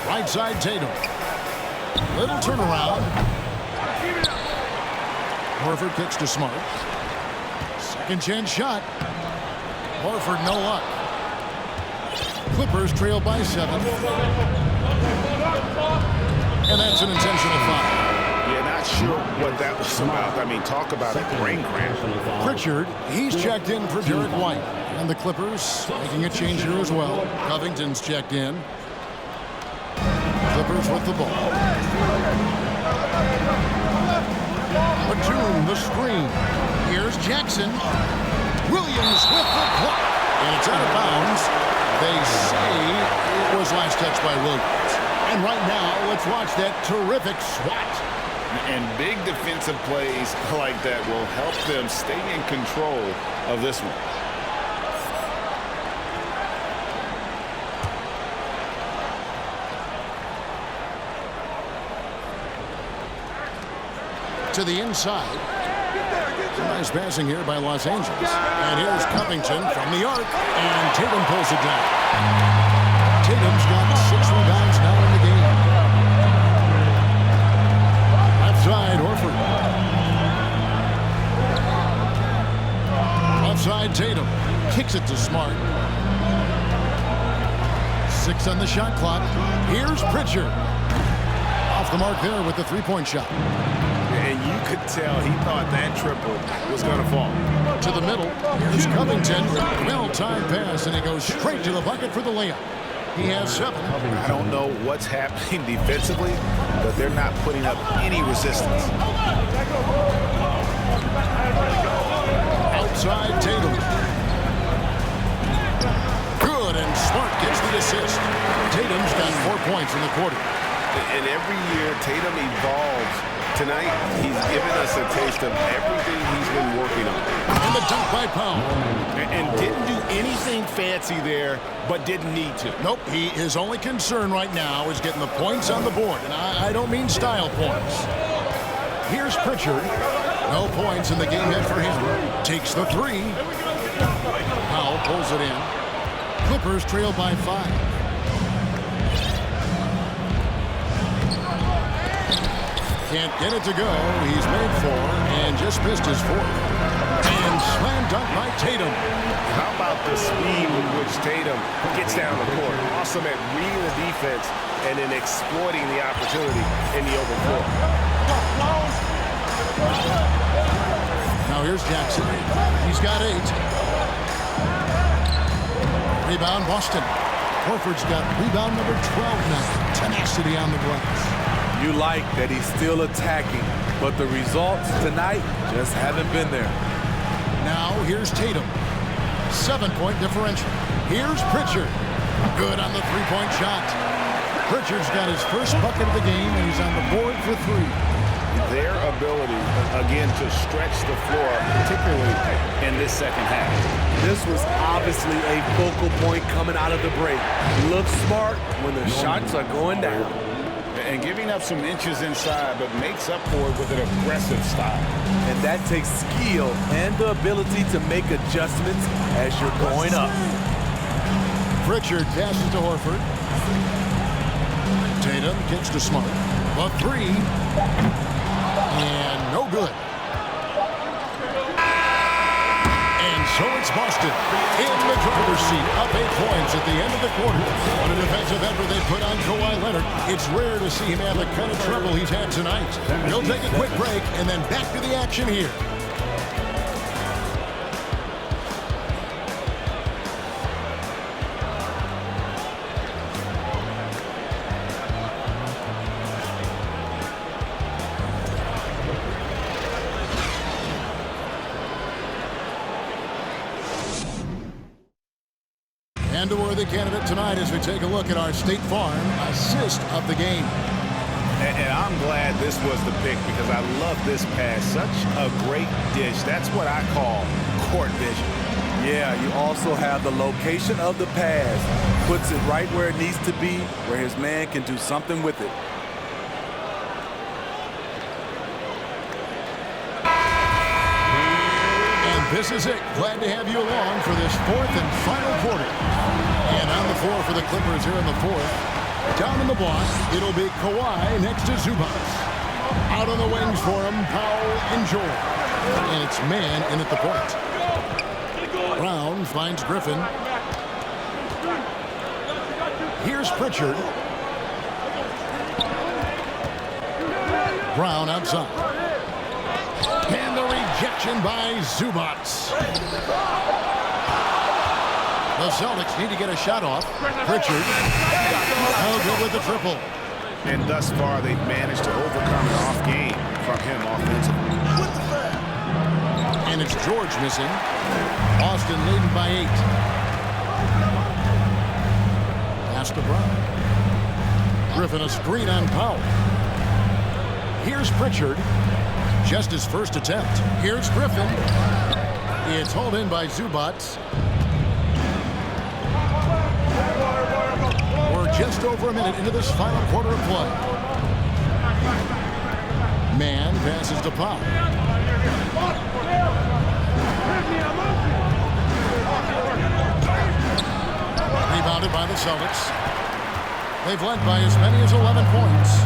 Right side, Tatum. Little turnaround. Horford kicks to Smart. Second chance shot. Horford, no luck. Clippers trail by 7. And that's an intentional foul. Yeah, not sure what that was about. I mean, talk about a brain cramp. Pritchard, he's checked in for Derek White. And the Clippers making a change here as well. Covington's checked in. Clippers with the ball. Batum, the screen. Here's Jackson. Williams with the block. And it's out of bounds. They say it was last touched by Williams. And right now, let's watch that terrific swat. And big defensive plays like that will help them stay in control of this one. To the inside. Nice passing here by Los Angeles. And here's Covington from the arc. And Tatum pulls it down. Tatum's got 6 rebounds now in the game. Left side, Horford. Left side, Tatum. Kicks it to Smart. 6 on the shot clock. Here's Pritchard. Off the mark there with the three-point shot. And you could tell he thought that triple was going to fall. To the middle. Here's Covington. Well-timed pass, and he goes straight to the bucket for the layup. He has 7. I don't know what's happening defensively, but they're not putting up any resistance. Outside, Tatum. Good, and Smart gets the assist. Tatum's got 4 points in the quarter. And every year, Tatum evolves. Tonight, he's given us a taste of everything he's been working on. And the dunk by Pound. And didn't do anything fancy there, but didn't need to. Nope, his only concern right now is getting the points on the board. And I don't mean style points. Here's Pritchard. No points in the game yet for him. Takes the 3. Powell pulls it in. Clippers trail by 5. Can't get it to go. He's made 4 and just missed his 4th. And slam dunk by Tatum. How about the speed with which Tatum gets down the court? Awesome at reading the defense and then exploiting the opportunity in the open floor. Now here's Jackson. He's got 8. Rebound Boston. Horford's got rebound number 12 now. Tenacity on the glass. You like that he's still attacking, but the results tonight just haven't been there. Now here's Tatum. 7-point differential. Here's Pritchard. Good on the 3-point shot. Pritchard's got his first bucket of the game, and he's on the board for 3. Their ability, again, to stretch the floor, particularly in this second half. This was obviously a focal point coming out of the break. Look smart when the shots are going down. And giving giving up some inches inside, but makes up for it with an aggressive style. And that takes skill and the ability to make adjustments as you're going up. Pritchard passes to Horford. Tatum kicks to Smart. The three. And no good. And so it's Boston in the driver's seat, up 8 points at the end of the quarter. What a defensive effort they put on Kawhi Leonard. It's rare to see him have the kind of trouble he's had tonight. He'll take a quick break and then back to the action here. And a worthy candidate tonight as we take a look at our State Farm assist of the game. And I'm glad this was the pick because I love this pass. Such a great dish. That's what I call court vision. Yeah, you also have the location of the pass. Puts it right where it needs to be, where his man can do something with it. This is it. Glad to have you along for this fourth and final quarter. And on the floor for the Clippers here in the fourth. Down in the block, it'll be Kawhi next to Zubac. Out on the wings for him, Powell and George. And it's man in at the point. Brown finds Griffin. Here's Pritchard. Brown outside. And the rejection by Zubac. The Celtics need to get a shot off. Pritchard. No good with the triple. And thus far, they've managed to overcome an off game from him offensively. And it's George missing. Boston leading by 8. Pass to Brown. Griffin a screen on Powell. Here's Pritchard. Just his first attempt. Here's Griffin. It's hauled in by Zubac. We're just over a minute into this final quarter of play. Man passes to Powell. Rebounded by the Celtics. They've led by as many as 11 points.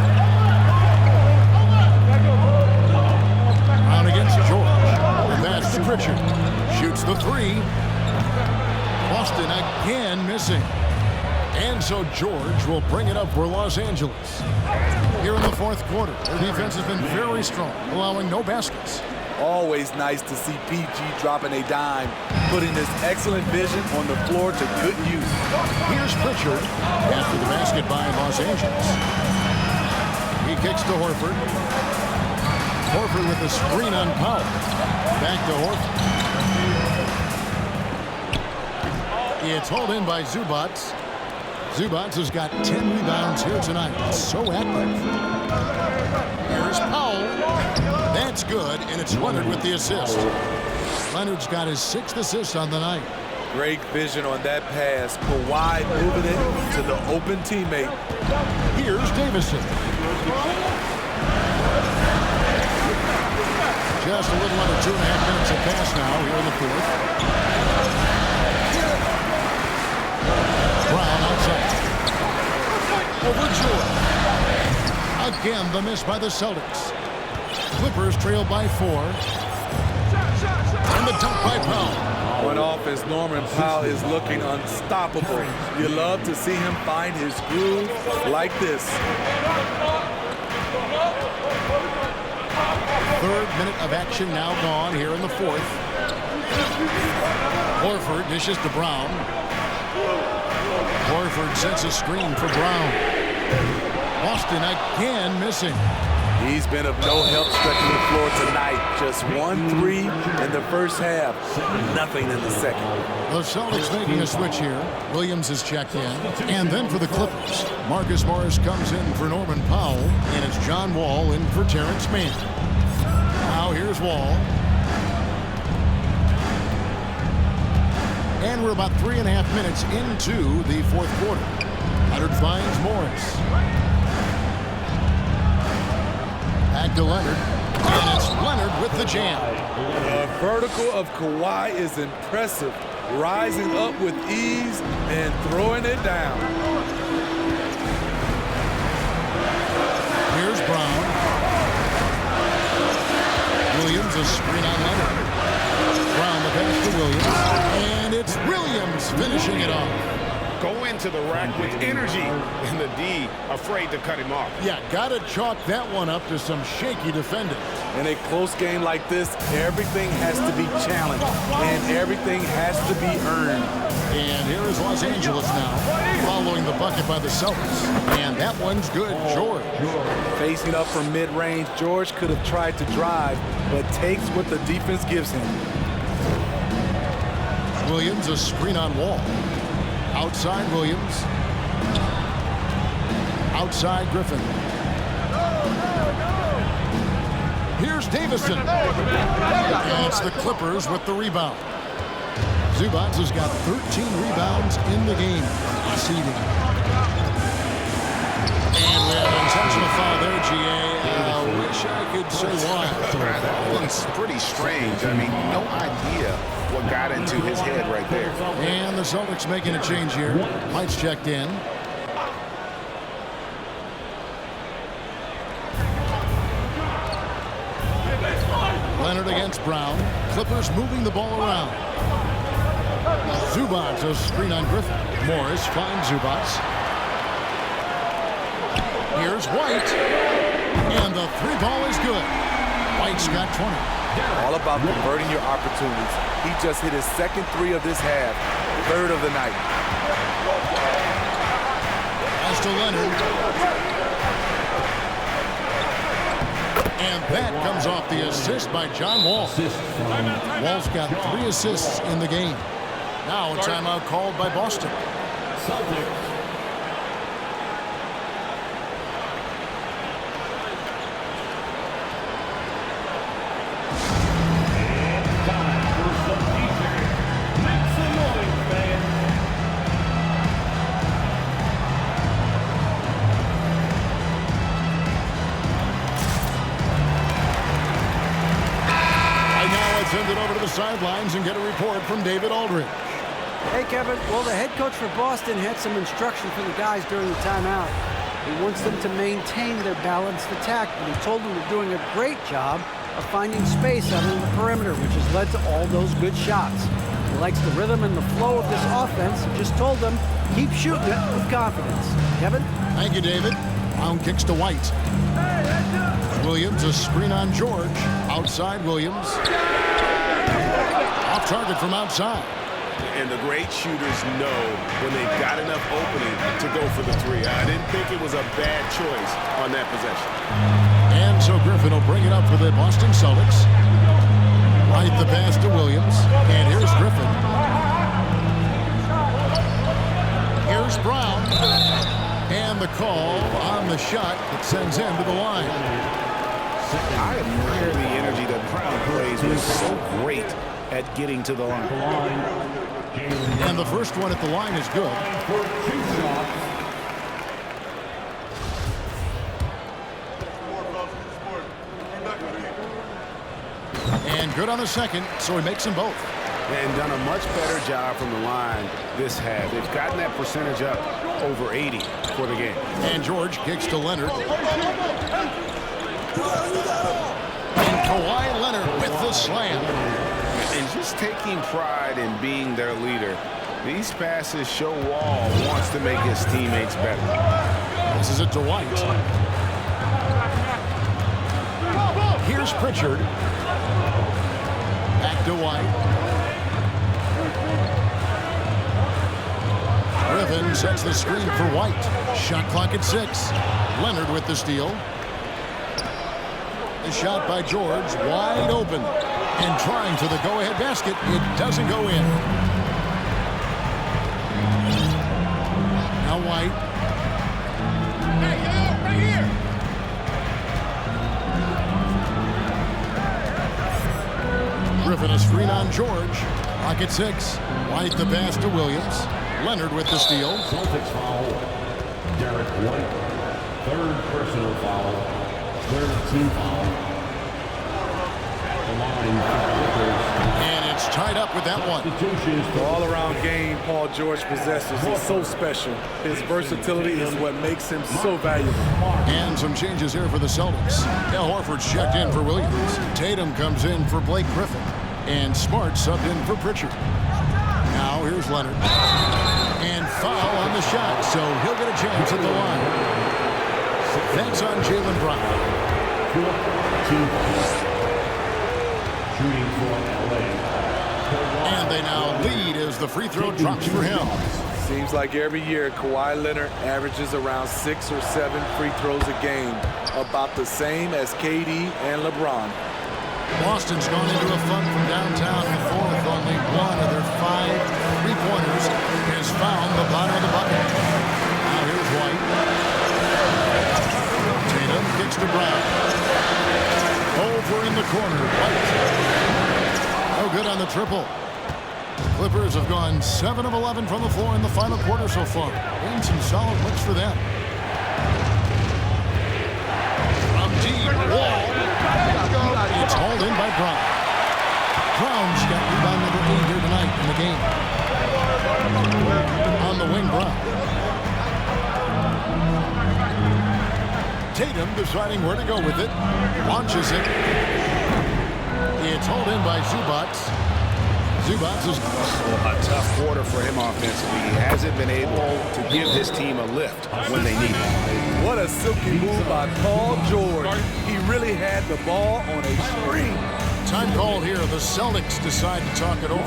Against George. And that's Pritchard. Shoots the three. Boston again missing. And so George will bring it up for Los Angeles. Here in the fourth quarter, their defense has been very strong, allowing no baskets. Always nice to see PG dropping a dime, putting his excellent vision on the floor to good use. Here's Pritchard after the basket by Los Angeles. He kicks to Horford. Horford with a screen on Powell. Back to Horford. It's hauled in by Zubac. Zubac has got 10 rebounds here tonight. So active. Here's Powell. That's good, and it's Leonard with the assist. Leonard's got his 6th assist on the night. Great vision on that pass. Kawhi moving it to the open teammate. Here's Davison. Just a little under 2.5 minutes have passed now here in the fourth. Brown outside. Over George. Again, the miss by the Celtics. Clippers trail by 4. And the dunk by Powell. On offense, Norman Powell is looking unstoppable. You love to see him find his groove like this. 3rd minute of action now gone here in the fourth. Horford dishes to Brown. Horford sets a screen for Brown. Boston again missing. He's been of no help stretching the floor tonight. Just 1 3 in the first half. Nothing in the second. The Celtics making a switch here. Williams is checked in. And then for the Clippers, Marcus Morris comes in for Norman Powell. And it's John Wall in for Terrence Mann. Now here's Wall. And we're about 3.5 minutes into the fourth quarter. Leonard finds Morris. Back to Leonard. And it's Leonard with the jam. The vertical of Kawhi is impressive. Rising up with ease and throwing it down. Here's Brown. Williams, a screen on Leonard. Brown the pass to Williams. And it's Williams finishing it off. Go into the rack with energy, and the D afraid to cut him off. Yeah, gotta chalk that one up to some shaky defending. In a close game like this, everything has to be challenged, and everything has to be earned. And here is Los Angeles now, following the bucket by the Celtics. And that one's good, George. Facing up from mid-range, George could have tried to drive, but takes what the defense gives him. Williams, a screen on Wall. Outside Williams. Outside Griffin. Here's Davison. And it's the Clippers with the rebound. Zubac has got 13 rebounds in the game this evening. And we have an intentional foul there, GA. I wish I could say why. That one's pretty strange. I mean, no idea what got into his head right there. And the Celtics making a change here. Mike's checked in. Leonard against Brown. Clippers moving the ball around. Zubac, a screen on Griffin. Morris finds Zubac. Here's White. And the three ball is good. White's got 20. All about converting your opportunities. He just hit his second three of this half, third of the night. Pass to Leonard. And that comes off the assist by John Wall. Wall's got 3 assists in the game. Now a timeout called by Boston. Send it over to the sidelines and get a report from David Aldridge. Hey, Kevin. Well, the head coach for Boston had some instruction for the guys during the timeout. He wants them to maintain their balanced attack, but he told them they're doing a great job of finding space out on the perimeter, which has led to all those good shots. He likes the rhythm and the flow of this offense. He just told them, keep shooting it with confidence. Kevin? Thank you, David. Brown kicks to White. Williams, a screen on George. Outside Williams. Off target from outside. And the great shooters know when they've got enough opening to go for the three. I didn't think it was a bad choice on that possession. And so Griffin will bring it up for the Boston Celtics. Right the pass to Williams. And here's Griffin. Here's Brown. And the call on the shot that sends him to the line. I admire the energy that Brown plays with. So great at getting to the line. And the first one at the line is good. And good on the second, so he makes them both. And done a much better job from the line this half. They've gotten that percentage up over 80 for the game. And George kicks to Leonard. And Kawhi Leonard with the slam. And just taking pride in being their leader. These passes show Wall wants to make his teammates better. This is it to White. Here's Pritchard. Back to White. Griffin sets the screen for White. Shot clock at 6. Leonard with the steal. The shot by George, wide open. And trying to the go-ahead basket. It doesn't go in. Now White. Right here. Griffin a screen on George. Clock at 6. White the pass to Williams. Leonard with the steal. Celtics foul. Derek White. Third personal foul. Third team foul. At the line for the Clippers. And it's tied up with that one. The all-around game Paul George possesses is so special. His versatility is what makes him so valuable. And some changes here for the Celtics. Al Horford's checked in for Williams. Tatum comes in for Blake Griffin. And Smart subbed in for Pritchard. Now here's Leonard. And foul on the shot, so he'll get a chance at the line. That's on Jaylen Brown. Shooting for LA. And they now lead as the free throw drops for him. Seems like every year Kawhi Leonard averages around 6 or 7 free throws a game, about the same as KD and LeBron. Boston's gone into a funk from downtown in the fourth. Only one of their 5 three-pointers has found the bottom of the bucket. Now here's White. Tatum kicks to Brown. Over in the corner, White. No good on the triple. Clippers have gone 7 of 11 from the floor in the final quarter so far. And some solid looks for them. From deep, Wall. It's hauled in by Brown. Brown's got rebound number 8 here tonight in the game. On the wing, Brown. Tatum deciding where to go with it. Launches it. It's hauled in by Zubac. Zubac is a tough quarter for him offensively. He hasn't been able to give his team a lift when they need it. What a silky move by Paul George. He really had the ball on a string. Time called here. The Celtics decide to talk it over.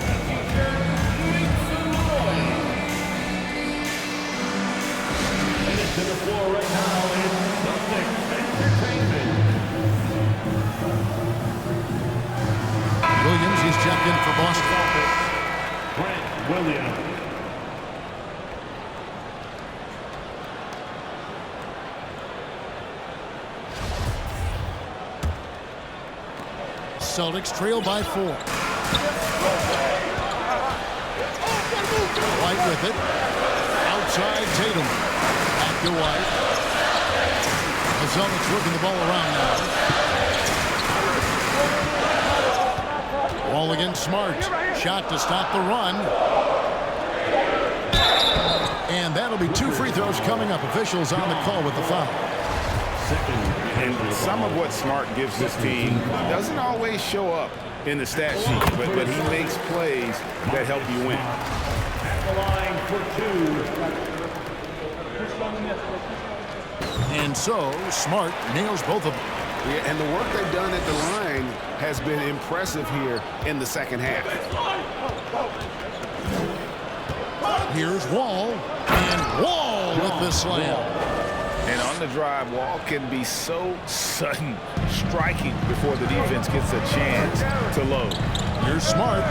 To the floor right now is Celtics Entertainment. Williams, he's checked in for Boston. Grant Williams. Celtics trail by 4. White with it. Outside Tatum. Back to White. The Celtics working the ball around now. Wall against Smart. Shot to stop the run. And that'll be 2 free throws coming up. Officials on the call with the foul. And some of what Smart gives this team doesn't always show up in the stat sheet, but he makes plays that help you win. The line for 2. And so, Smart nails both of them. Yeah, and the work they've done at the line has been impressive here in the second half. Here's Wall, and Wall with the slam. And on the drive, Wall can be so sudden, striking before the defense gets a chance to load. Here's Smart.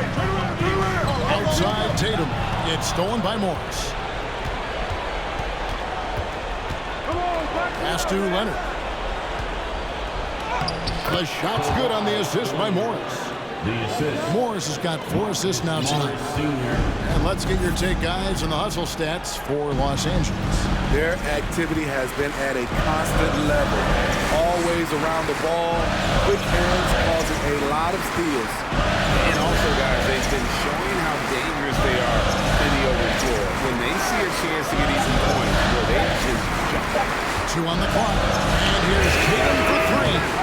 Outside Tatum. It's stolen by Morris. Pass to Leonard. The shot's good on the assist by Morris. The assist. Morris has got 4 assists now tonight. And let's get your take, guys, on the hustle stats for Los Angeles. Their activity has been at a constant level. Always around the ball. Quick hands causing a lot of steals. And also, guys, they've been showing how dangerous they are in the open floor. When they see a chance to get easy points, well, they just jump. 2 on the clock. And here's Tatum for 3.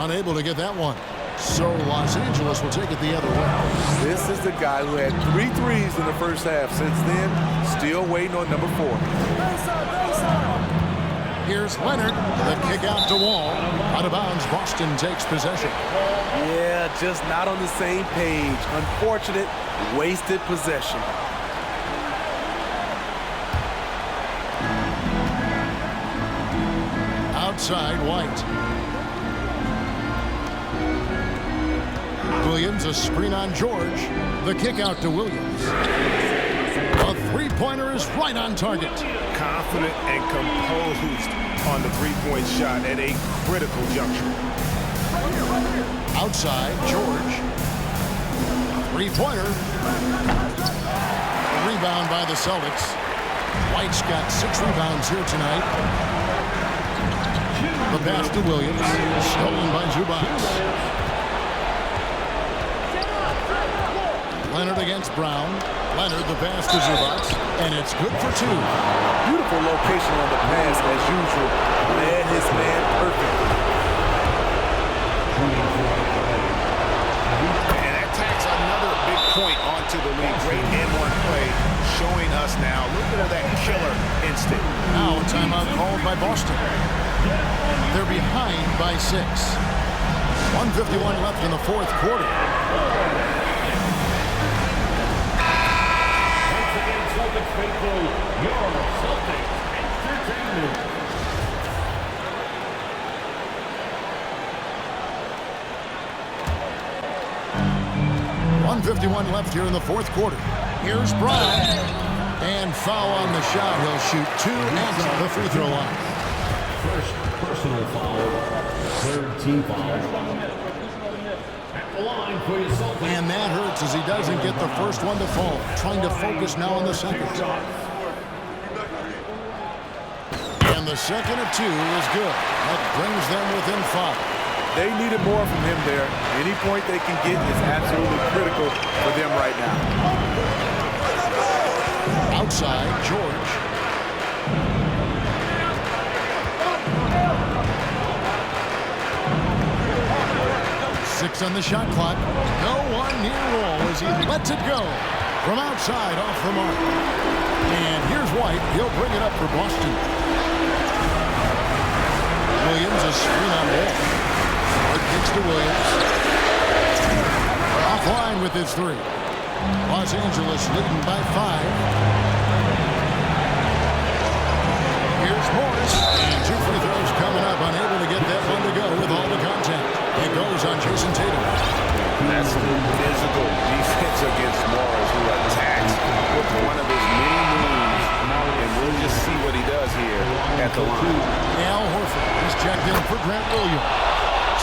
Unable to get that one. So Los Angeles will take it the other way. This is the guy who had 3 threes in the first half. Since then, still waiting on number 4. Here's Leonard. The kick out to Wall. Out of bounds, Boston takes possession. Yeah, just not on the same page. Unfortunate, wasted possession. Outside, White. Williams, a screen on George. The kick out to Williams. A three-pointer is right on target. Confident and composed on the three-point shot at a critical juncture. Outside, George. Three-pointer. Rebound by the Celtics. White's got 6 rebounds here tonight. The pass to Williams. Stolen by Zubac. Leonard against Brown. Leonard the pass to Zubac. And it's good for 2. Beautiful location on the pass as usual. Read his man perfectly. And that tacks another big point onto the lead. Great N1 play, showing us now a little bit of that killer instinct. Now a timeout called by Boston. They're behind by 6. 1:51 left in the 4th quarter. Once again, Celtics faithful, your Celtics Entertainment. 1:51 left here in the 4th quarter. Here's Brown. And foul on the shot. He'll shoot 2 at the free throw line. First personal foul, third team foul. At the line for your Celtics. And that hurts as he doesn't get the first one to fall. Trying to focus now on the second. And the second of 2 is good. That brings them within 5. They needed more from him there. Any point they can get is absolutely critical for them right now. Outside, George. Six on the shot clock. No one near Wall as he lets it go. From outside, off the mark. And here's White. He'll bring it up for Boston. Williams is screen on Wall. Hard kicks to Williams. Offline with his 3. Los Angeles leading by 5. Here's Morris. And 2 free throws coming up. Unable to get that one to go with all the contact. It goes on Jason Tatum. That's some physical defense against Morris, who attacks with one of his many moves. And we'll just see what he does here at the line. Al Horford is checked in for Grant Williams.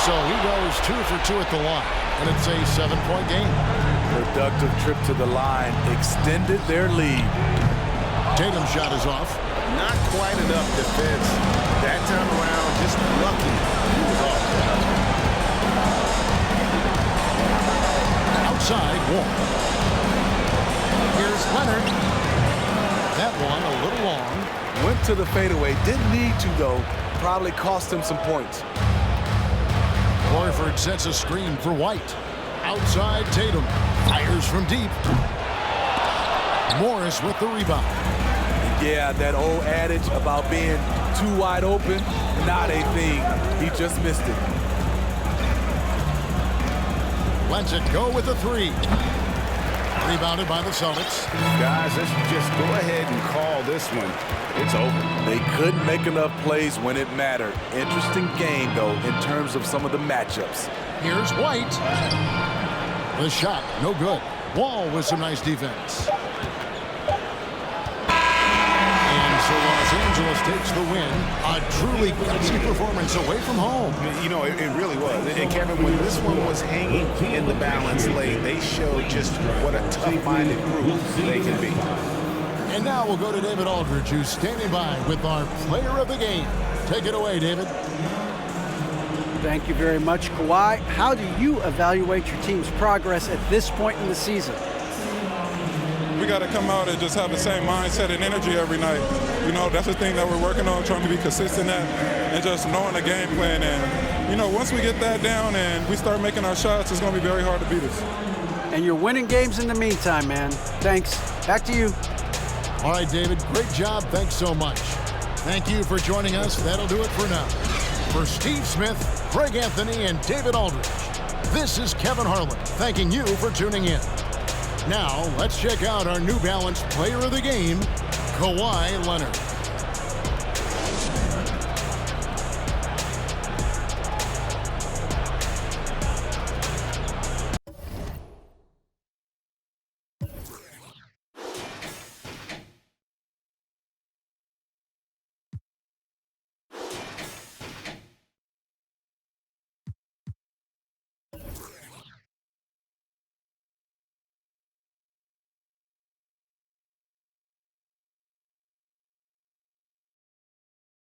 So he goes 2 for 2 at the line. And it's a 7-point game. Productive trip to the line extended their lead. Tatum's shot is off. Not quite enough defense. That time around, just lucky. He was off. Outside, Wall. Here's Leonard. That one a little long. Went to the fadeaway. Didn't need to, though. Probably cost him some points. Horford sets a screen for White. Outside, Tatum. Fires from deep. Morris with the rebound. Yeah, that old adage about being too wide open, not a thing. He just missed it. Lets it go with the 3. Rebounded by the Celtics. Guys, let's just go ahead and call this one. It's over. They couldn't make enough plays when it mattered. Interesting game, though, in terms of some of the matchups. Here's White. The shot, no good. Wall with some nice defense. And so Los Angeles takes the win. A truly gutsy performance away from home. You know, it really was. And Kevin, when this one was hanging in the balance late, they showed just what a tough-minded group they can be. And now we'll go to David Aldridge, who's standing by with our player of the game. Take it away, David. Thank you very much, Kawhi. How do you evaluate your team's progress at this point in the season? We got to come out and just have the same mindset and energy every night. You know, that's the thing that we're working on, trying to be consistent at, and just knowing the game plan. And, you know, once we get that down and we start making our shots, it's going to be very hard to beat us. And you're winning games in the meantime, man. Thanks. Back to you. All right, David, great job. Thanks so much. Thank you for joining us. That'll do it for now. For Steve Smith, Greg Anthony, and David Aldridge, this is Kevin Harlan thanking you for tuning in. Now, let's check out our New Balance player of the game, Kawhi Leonard.